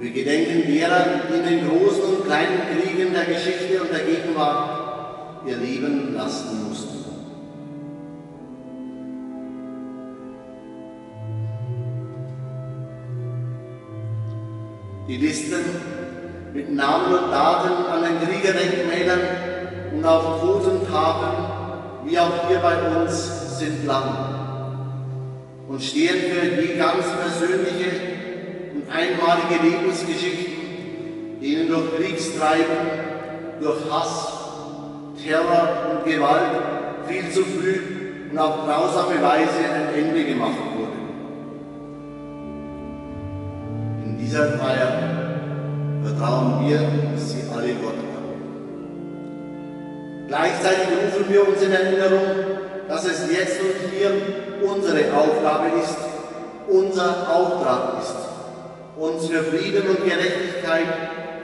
Wir gedenken derer, die in den großen und kleinen Kriegen der Geschichte und der Gegenwart ihr Leben lassen mussten. Die Listen mit Namen und Daten an den Kriegerdenkmälern und auf Totentafeln, wie auch hier bei uns, sind lang und stehen für die ganz persönliche und einmalige Lebensgeschichten, denen durch Kriegstreiben, durch Hass, Terror und Gewalt viel zu früh und auf grausame Weise ein Ende gemacht wurde. In dieser Feier vertrauen wir sie alle Gott an. Gleichzeitig rufen wir uns in Erinnerung, dass es jetzt und hier unsere Aufgabe ist, unser Auftrag ist, uns für Frieden und Gerechtigkeit,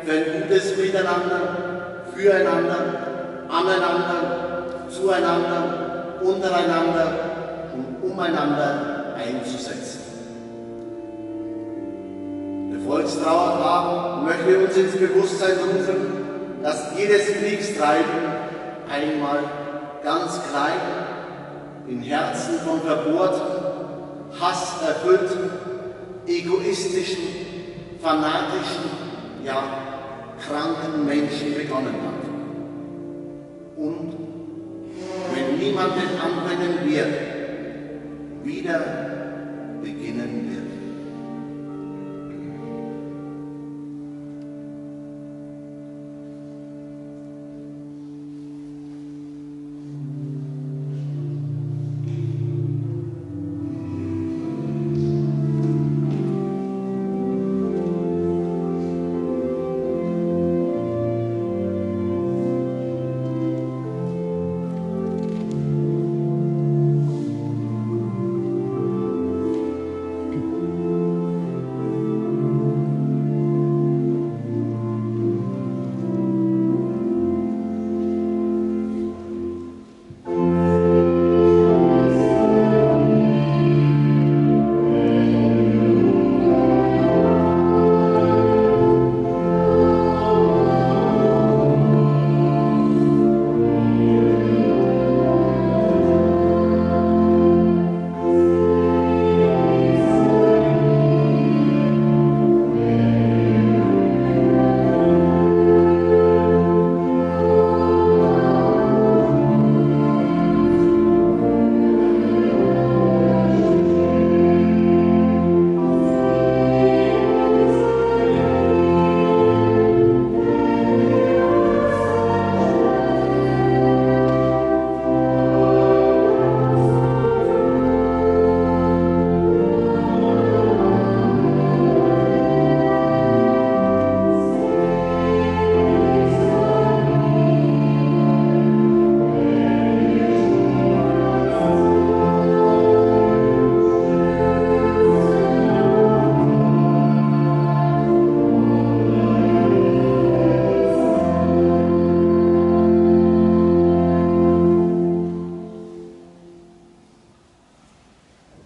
für ein gutes Miteinander, füreinander, aneinander, zueinander, untereinander und umeinander einzusetzen. Der Volkstrauertag möchte uns ins Bewusstsein rufen, dass jedes Kriegstreiben einmal ganz klein, in Herzen von verbohrten, hasserfüllten, egoistischen, fanatischen, ja kranken Menschen begonnen hat. Und wenn niemand den anbringen wird, wieder beginnen wird.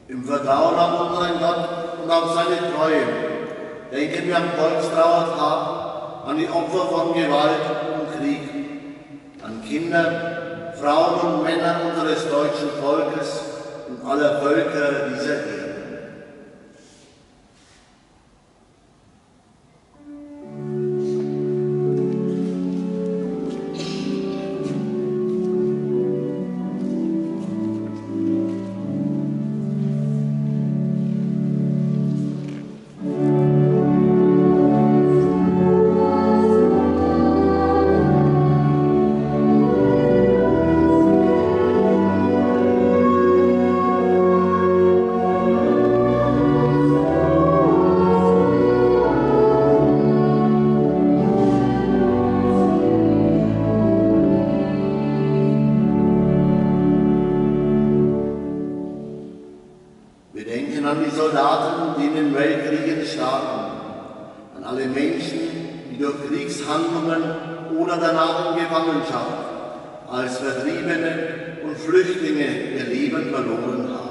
Im Vertrauen auf unseren Gott und auf seine Treue denken wir am Volkstrauertag an die Opfer von Gewalt und Krieg, an Kinder, Frauen und Männer unseres deutschen Volkes und aller Völker dieser Erde. An die Soldaten, die in den Weltkriegen starben, an alle Menschen, die durch Kriegshandlungen oder danach in Gefangenschaft als Vertriebene und Flüchtlinge ihr Leben verloren haben.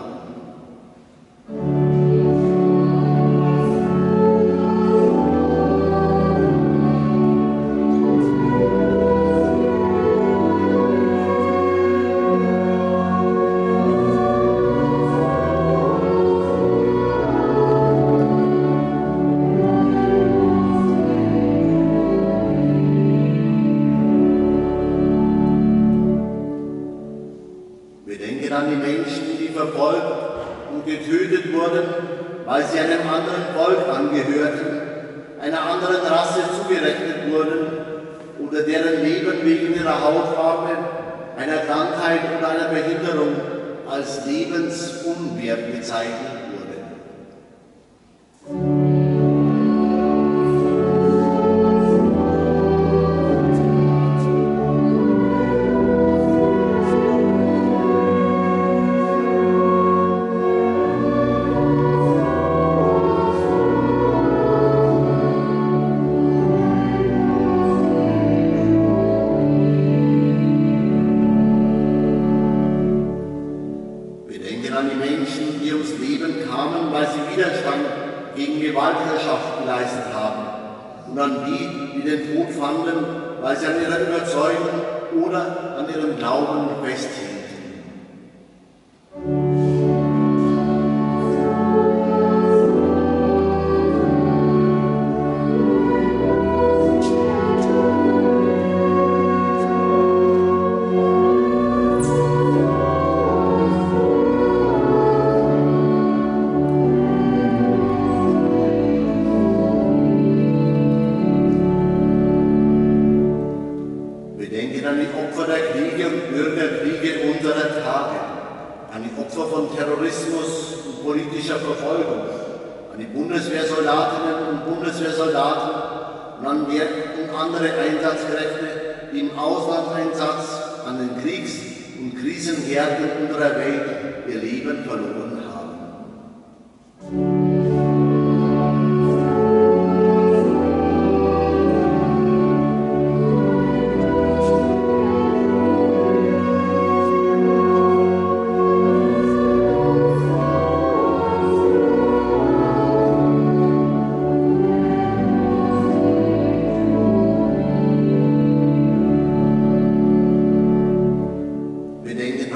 angehörten, einer anderen Rasse zugerechnet wurden oder deren Leben wegen ihrer Hautfarbe, einer Krankheit oder einer Behinderung als lebensunwert bezeichnet wurde. An die Menschen, die ums Leben kamen, weil sie Widerstand gegen Gewaltherrschaft geleistet haben, und an die, die den Tod fanden, weil sie an ihrer Überzeugung oder an ihrem Glauben festhielten. An die Opfer der Kriege und Bürgerkriege unserer Tage, an die Opfer von Terrorismus und politischer Verfolgung, an die Bundeswehrsoldatinnen und Bundeswehrsoldaten und an andere Einsatzkräfte, die im Auslandseinsatz an den Kriegs- und Krisenherden unserer Welt ihr Leben verloren haben.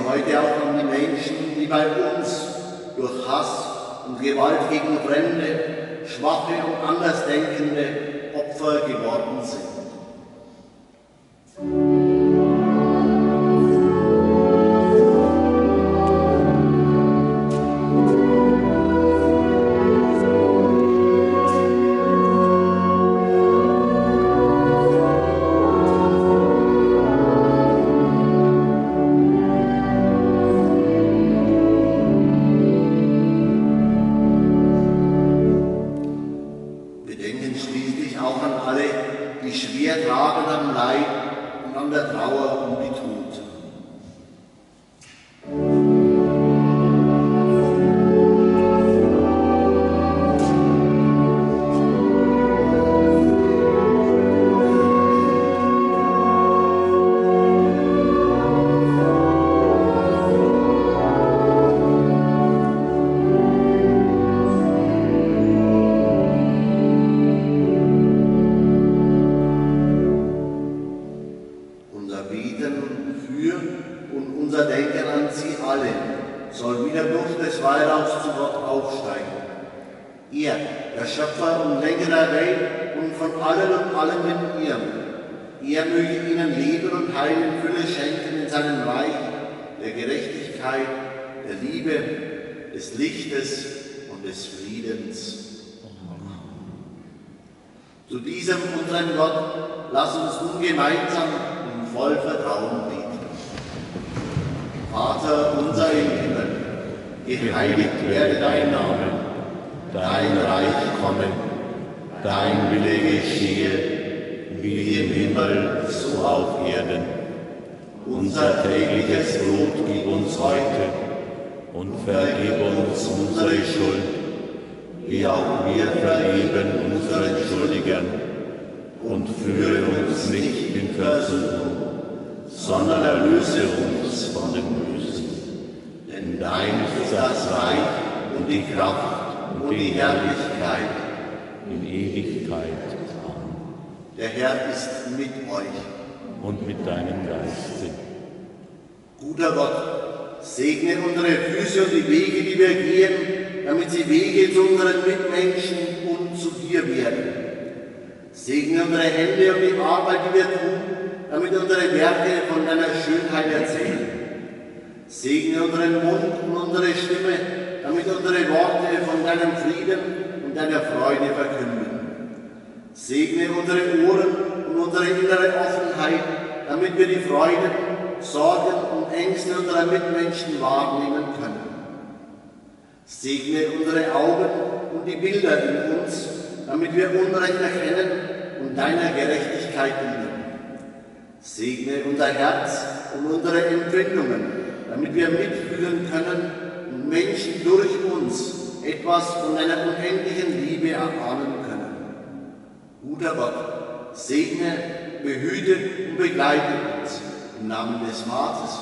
Heute auch an die Menschen, die bei uns durch Hass und Gewalt gegen Fremde, Schwache und Andersdenkende Opfer geworden sind. Schließlich auch an alle, die schwer tragen am Leid und an der Trauer um die Toten. Für und unser Denken an sie alle soll wieder durch des Weihrauchs zu Gott aufsteigen. Er, der Schöpfer und Lenker der Welt und von allen und allem in ihr, er möge ihnen Leben und Heil in Fülle schenken in seinem Reich der Gerechtigkeit, der Liebe, des Lichtes und des Friedens. Zu diesem unseren Gott lass uns nun gemeinsam und voll Vertrauen beten. Vater unser im Himmel, geheiligt werde dein Name, dein Reich komme, dein Wille geschehe, wie im Himmel, so auf Erden. Unser tägliches Brot gib uns heute und vergib uns unsere Schuld, wie auch wir vergeben unseren Schuldigern, und führe uns nicht in Versuchung, sondern erlöse uns von dem Bösen. Denn dein ist das Reich und die Kraft und die Herrlichkeit in Ewigkeit. Amen. Der Herr ist mit euch. Und mit deinem Geiste. Guter Gott, segne unsere Füße und die Wege, die wir gehen, damit sie Wege zu unseren Mitmenschen und zu dir werden. Segne unsere Hände und die Arbeit, die wir tun, damit unsere Werke von deiner Schönheit erzählen. Segne unseren Mund und unsere Stimme, damit unsere Worte von deinem Frieden und deiner Freude verkünden. Segne unsere Ohren und unsere innere Offenheit, damit wir die Freuden, Sorgen und Ängste unserer Mitmenschen wahrnehmen können. Segne unsere Augen und die Bilder in uns, damit wir Unrecht erkennen und deiner Gerechtigkeit dienen. Segne unser Herz und unsere Empfindungen, damit wir mitfühlen können und Menschen durch uns etwas von deiner unendlichen Liebe erahnen können. Guter Gott, segne, behüte und begleite uns im Namen des Vaters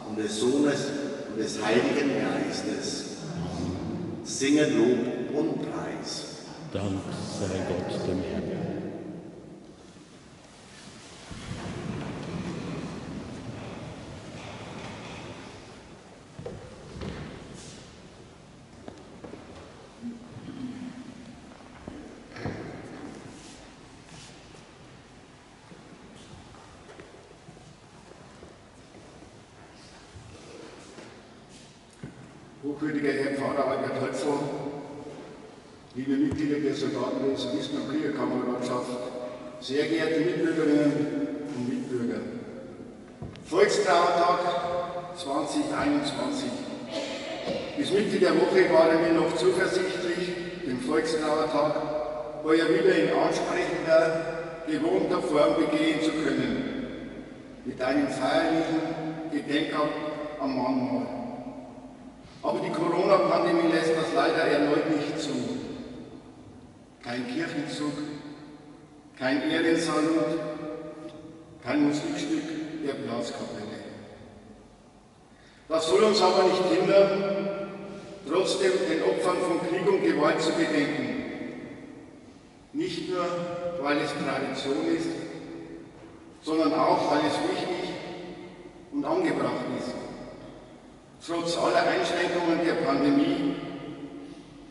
und des Sohnes und des Heiligen Geistes. Singe Lob und Preis. Dank sei Gott dem Herrn. Hochwürdiger Herr Pfarrer Albert Hölzel, liebe Mitglieder der Soldatenreservisten- und Kriegerkameradschaft, sehr geehrte Mitbürgerinnen und Mitbürger. Volkstrauertag 2021. Bis Mitte der Woche waren wir noch zuversichtlich, den Volkstrauertag heuer wieder in ansprechender, gewohnter Form begehen zu können, mit einem feierlichen Gedenkakt am Mahnmal. Aber die Corona-Pandemie lässt das leider erneut nicht zu. Kein Kirchenzug, kein Ehrensalut, kein Musikstück der Blaskapelle. Das soll uns aber nicht hindern, trotzdem den Opfern von Krieg und Gewalt zu gedenken. Nicht nur, weil es Tradition ist, sondern auch, weil es wichtig und angebracht ist. Trotz aller Einschränkungen der Pandemie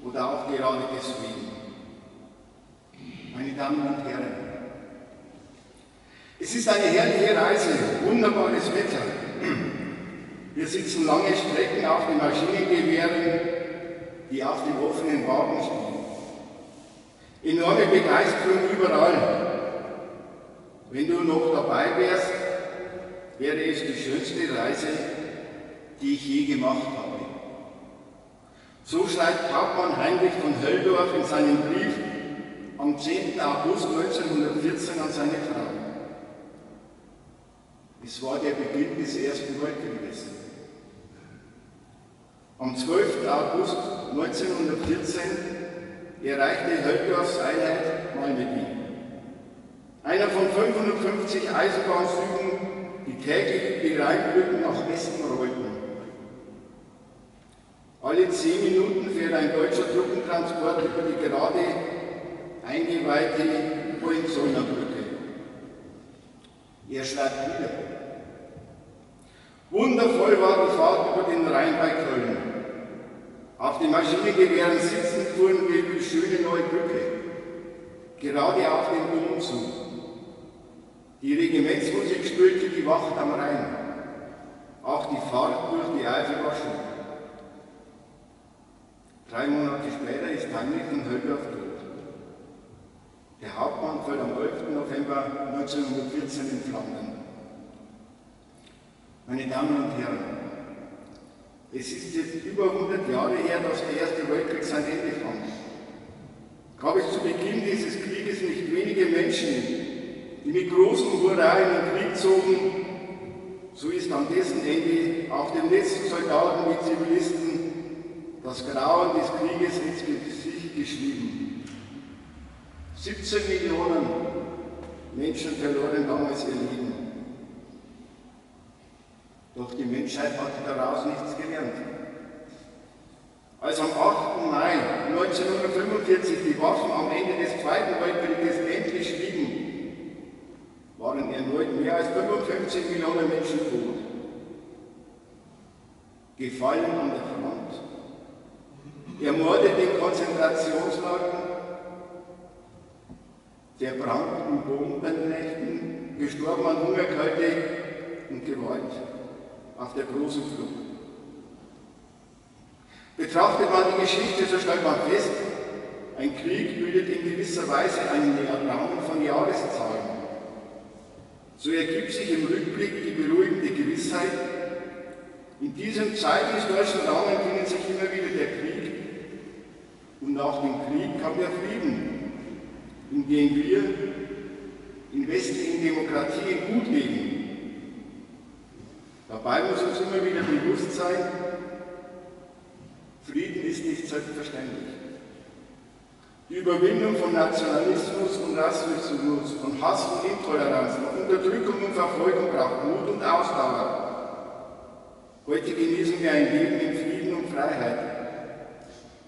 oder auch gerade deswegen. Meine Damen und Herren, es ist eine herrliche Reise, wunderbares Wetter. Wir sitzen lange Strecken auf den Maschinengewehren, die auf den offenen Wagen stehen. Enorme Begeisterung überall. Wenn du noch dabei wärst, wäre es die schönste Reise, die ich je gemacht habe. So schreibt Hauptmann Heinrich von Höldorf in seinem Brief am 10. August 1914 an seine Frau. Es war der Beginn des Ersten Weltkrieges. Am 12. August 1914 erreichte Höldorfs Einheit Malmedy. Einer von 550 Eisenbahnzügen, die täglich die Rheinbrücken nach Westen rollten. Alle 10 Minuten fährt ein deutscher Truppentransport über die gerade eingeweihte Hohenzollernbrücke. Er schreibt wieder. Wundervoll war die Fahrt über den Rhein bei Köln. Auf den Maschinengewehren sitzend fuhren wir über die schöne neue Brücke, gerade auf den Dom zu. Die Regimentsmusik spülte die Wacht am Rhein. Auch die Fahrt durch die Eifel war schön. 3 Monate später ist Heinrich von Höldorf tot. Der Hauptmann fällt am 11. November 1914 in Flandern. Meine Damen und Herren, es ist jetzt über 100 Jahre her, dass der Erste Weltkrieg sein Ende fand. Gab es zu Beginn dieses Krieges nicht wenige Menschen, die mit großem Hurra in den Krieg zogen, so ist an dessen Ende auch den letzten Soldaten wie Zivilisten das Grauen des Krieges ins Gesicht geschrieben. 17 Millionen Menschen verloren damals ihr Leben. Doch die Menschheit hatte daraus nichts gelernt. Als am 8. Mai 1945 die Waffen am Ende des Zweiten Weltkrieges endlich schwiegen, waren erneut mehr als 55 Millionen Menschen tot. Gefallen an der Front, ermordet in Konzentrationslagern, verbrannt in Bombenrechten, gestorben an Hunger, Kälte und Gewalt auf der großen Flucht. Betrachtet man die Geschichte, so stellt man fest, Ein Krieg bildet in gewisser Weise einen Rahmen von Jahreszahlen. So ergibt sich im Rückblick die beruhigende Gewissheit, in diesem zeithistorischen Rahmen findet sich immer wieder der Krieg und nach dem Krieg kam der Frieden, in dem wir in westlichen Demokratien gut leben. Dabei muss uns immer wieder bewusst sein, Frieden ist nicht selbstverständlich. Die Überwindung von Nationalismus und Rassismus, von Hass und Intoleranz, von Unterdrückung und Verfolgung braucht Mut und Ausdauer. Heute genießen wir ein Leben in Frieden und Freiheit,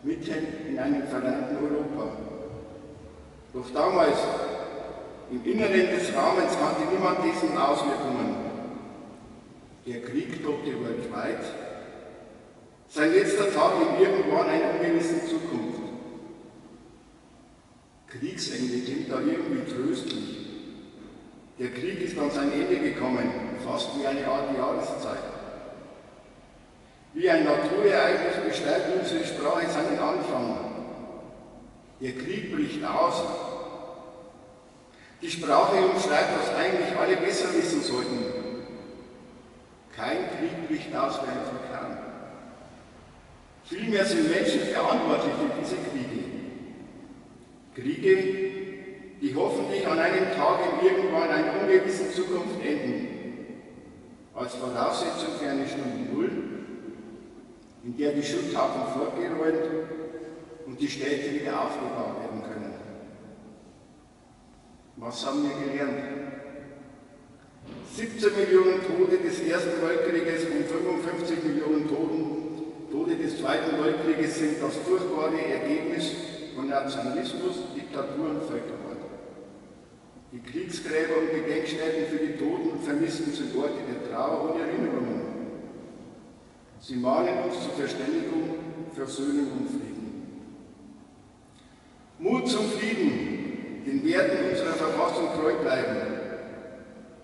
mitten in einem vereinten Europa. Doch damals, im Inneren des Rahmens, kannte niemand diesen Auswirkungen. Der Krieg tobte weltweit. Sein letzter Tag in irgendwann einer ungewissen Zukunft. Kriegsende klingt da irgendwie tröstlich. Der Krieg ist an sein Ende gekommen, fast wie eine Art Jahreszeit. Wie ein Naturereignis beschreibt unsere Sprache seinen Anfang. Der Krieg bricht aus. Die Sprache umschreibt, was eigentlich alle besser wissen sollten. Kein Krieg bricht aus wie ein Vulkan. Vielmehr sind Menschen verantwortlich für diese Kriege. Kriege, die hoffentlich an einem Tag in irgendwann einer ungewissen Zukunft enden. Als Voraussetzung für eine Stunde Null, in der die Schutthafen fortgeräumt und die Städte wieder aufgebaut werden können. Was haben wir gelernt? 17 Millionen Tote des Ersten Weltkrieges und 55 Millionen Tote des Zweiten Weltkrieges sind das furchtbare Ergebnis von Nationalismus, Diktatur und Völkermord. Die Kriegsgräber und Gedenkstätten für die Toten und Vermissten sind Orte der Trauer und Erinnerungen. Sie mahnen uns zur Verständigung, Versöhnung und Frieden. Mut zum Frieden, den Werten unserer Verfassung treu bleiben,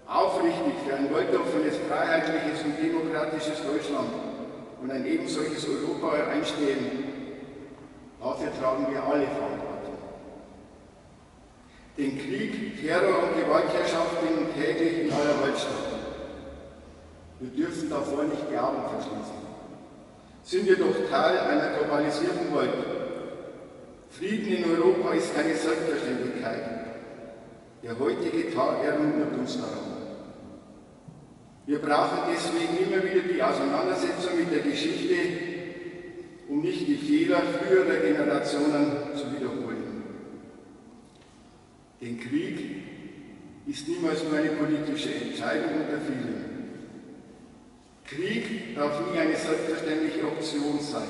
aufrichtig für ein weltoffenes, freiheitliches und demokratisches Deutschland und ein ebensolches Europa einstehen. Dafür tragen wir alle Verantwortung. Den Krieg, Terror und Gewaltherrschaft finden täglich in aller Welt statt. Wir dürfen davor nicht die Augen verschließen. Sind wir doch Teil einer globalisierten Welt. Frieden in Europa ist keine Selbstverständlichkeit. Der heutige Tag erinnert uns daran. Wir brauchen deswegen immer wieder die Auseinandersetzung mit der Geschichte, um nicht die Fehler früherer Generationen zu wiederholen. Denn Krieg ist niemals nur eine politische Entscheidung unter vielen. Krieg darf nie eine selbstverständliche Option sein.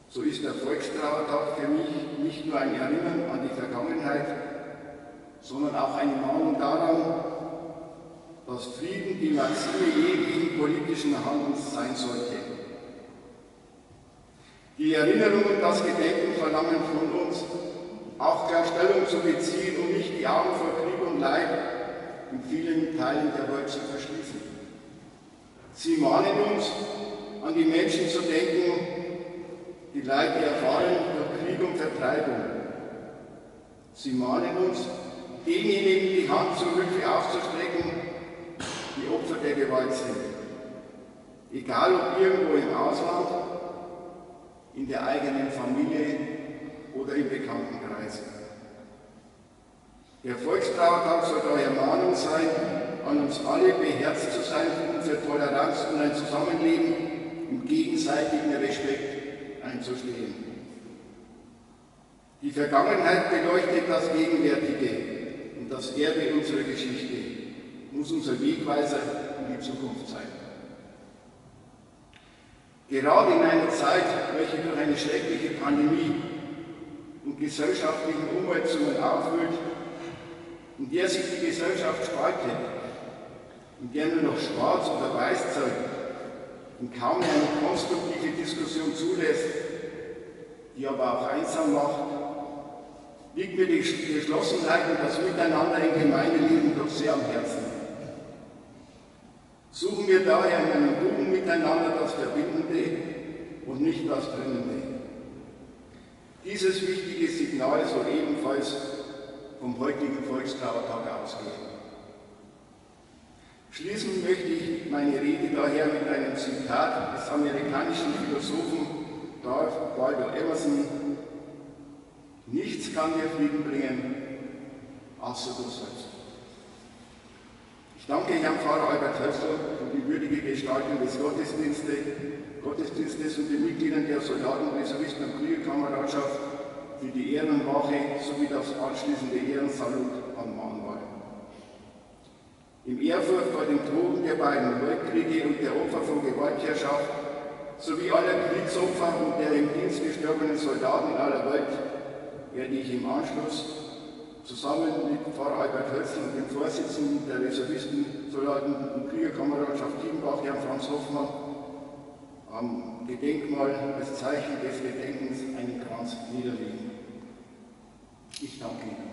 So ist der Volkstrauertag für mich nicht nur ein Erinnern an die Vergangenheit, sondern auch eine Mahnung daran, dass Frieden die Maxime jeglichen politischen Handelns sein sollte. Die Erinnerung und das Gedenken verlangen von uns, auch klar Stellung zu beziehen, um nicht die Augen vor Krieg und Leid in vielen Teilen der Welt zu verschließen. Sie mahnen uns, an die Menschen zu denken, die Leid erfahren durch Krieg und Vertreibung. Sie mahnen uns, denjenigen die Hand zur Hilfe auszustrecken, die Opfer der Gewalt sind. Egal ob irgendwo im Ausland, in der eigenen Familie oder im Bekanntenkreis. Der Volkstrauertag soll daher Mahnung sein, an uns alle beherzt zu sein und für Toleranz und ein Zusammenleben im gegenseitigen Respekt einzustehen. Die Vergangenheit beleuchtet das Gegenwärtige und das Erbe unserer Geschichte muss unser Wegweiser in die Zukunft sein. Gerade in einer Zeit, welche durch eine schreckliche Pandemie und gesellschaftlichen Umwälzungen aufwühlt, in der sich die Gesellschaft spaltet, in der nur noch Schwarz oder Weiß zeigt und kaum mehr eine konstruktive Diskussion zulässt, die aber auch einsam macht, liegt mir die Geschlossenheit und das Miteinander im Gemeindeleben doch sehr am Herzen. Suchen wir daher in einem guten Miteinander das Verbindende und nicht das Trennende. Dieses wichtige Signal soll ebenfalls vom heutigen Volkstrauertag ausgehen. Schließen möchte ich meine Rede daher mit einem Zitat des amerikanischen Philosophen Ralph Waldo Emerson: Nichts kann dir Frieden bringen, außer du selbst. Ich danke Herrn Pfarrer Albert Hössl für die würdige Gestaltung des Gottesdienstes und den Mitgliedern der Soldaten-, Reservisten- und Kriegerkameradschaft für die Ehrenwache sowie das anschließende Ehrensalut an Mahnmal. In Ehrfurcht vor den Toten der beiden Weltkriege und der Opfer von Gewaltherrschaft sowie aller Kriegsopfer und der im Dienst gestorbenen Soldaten in aller Welt werde ich im Anschluss zusammen mit Pfarrer Albert Hössl und dem Vorsitzenden der Reservisten-, Soldaten- und Kriegerkameradschaft Tiefenbach, Herrn Franz Hoffmann, am Gedenkmal als Zeichen des Gedenkens einen Kranz niederlegen. Ich danke Ihnen.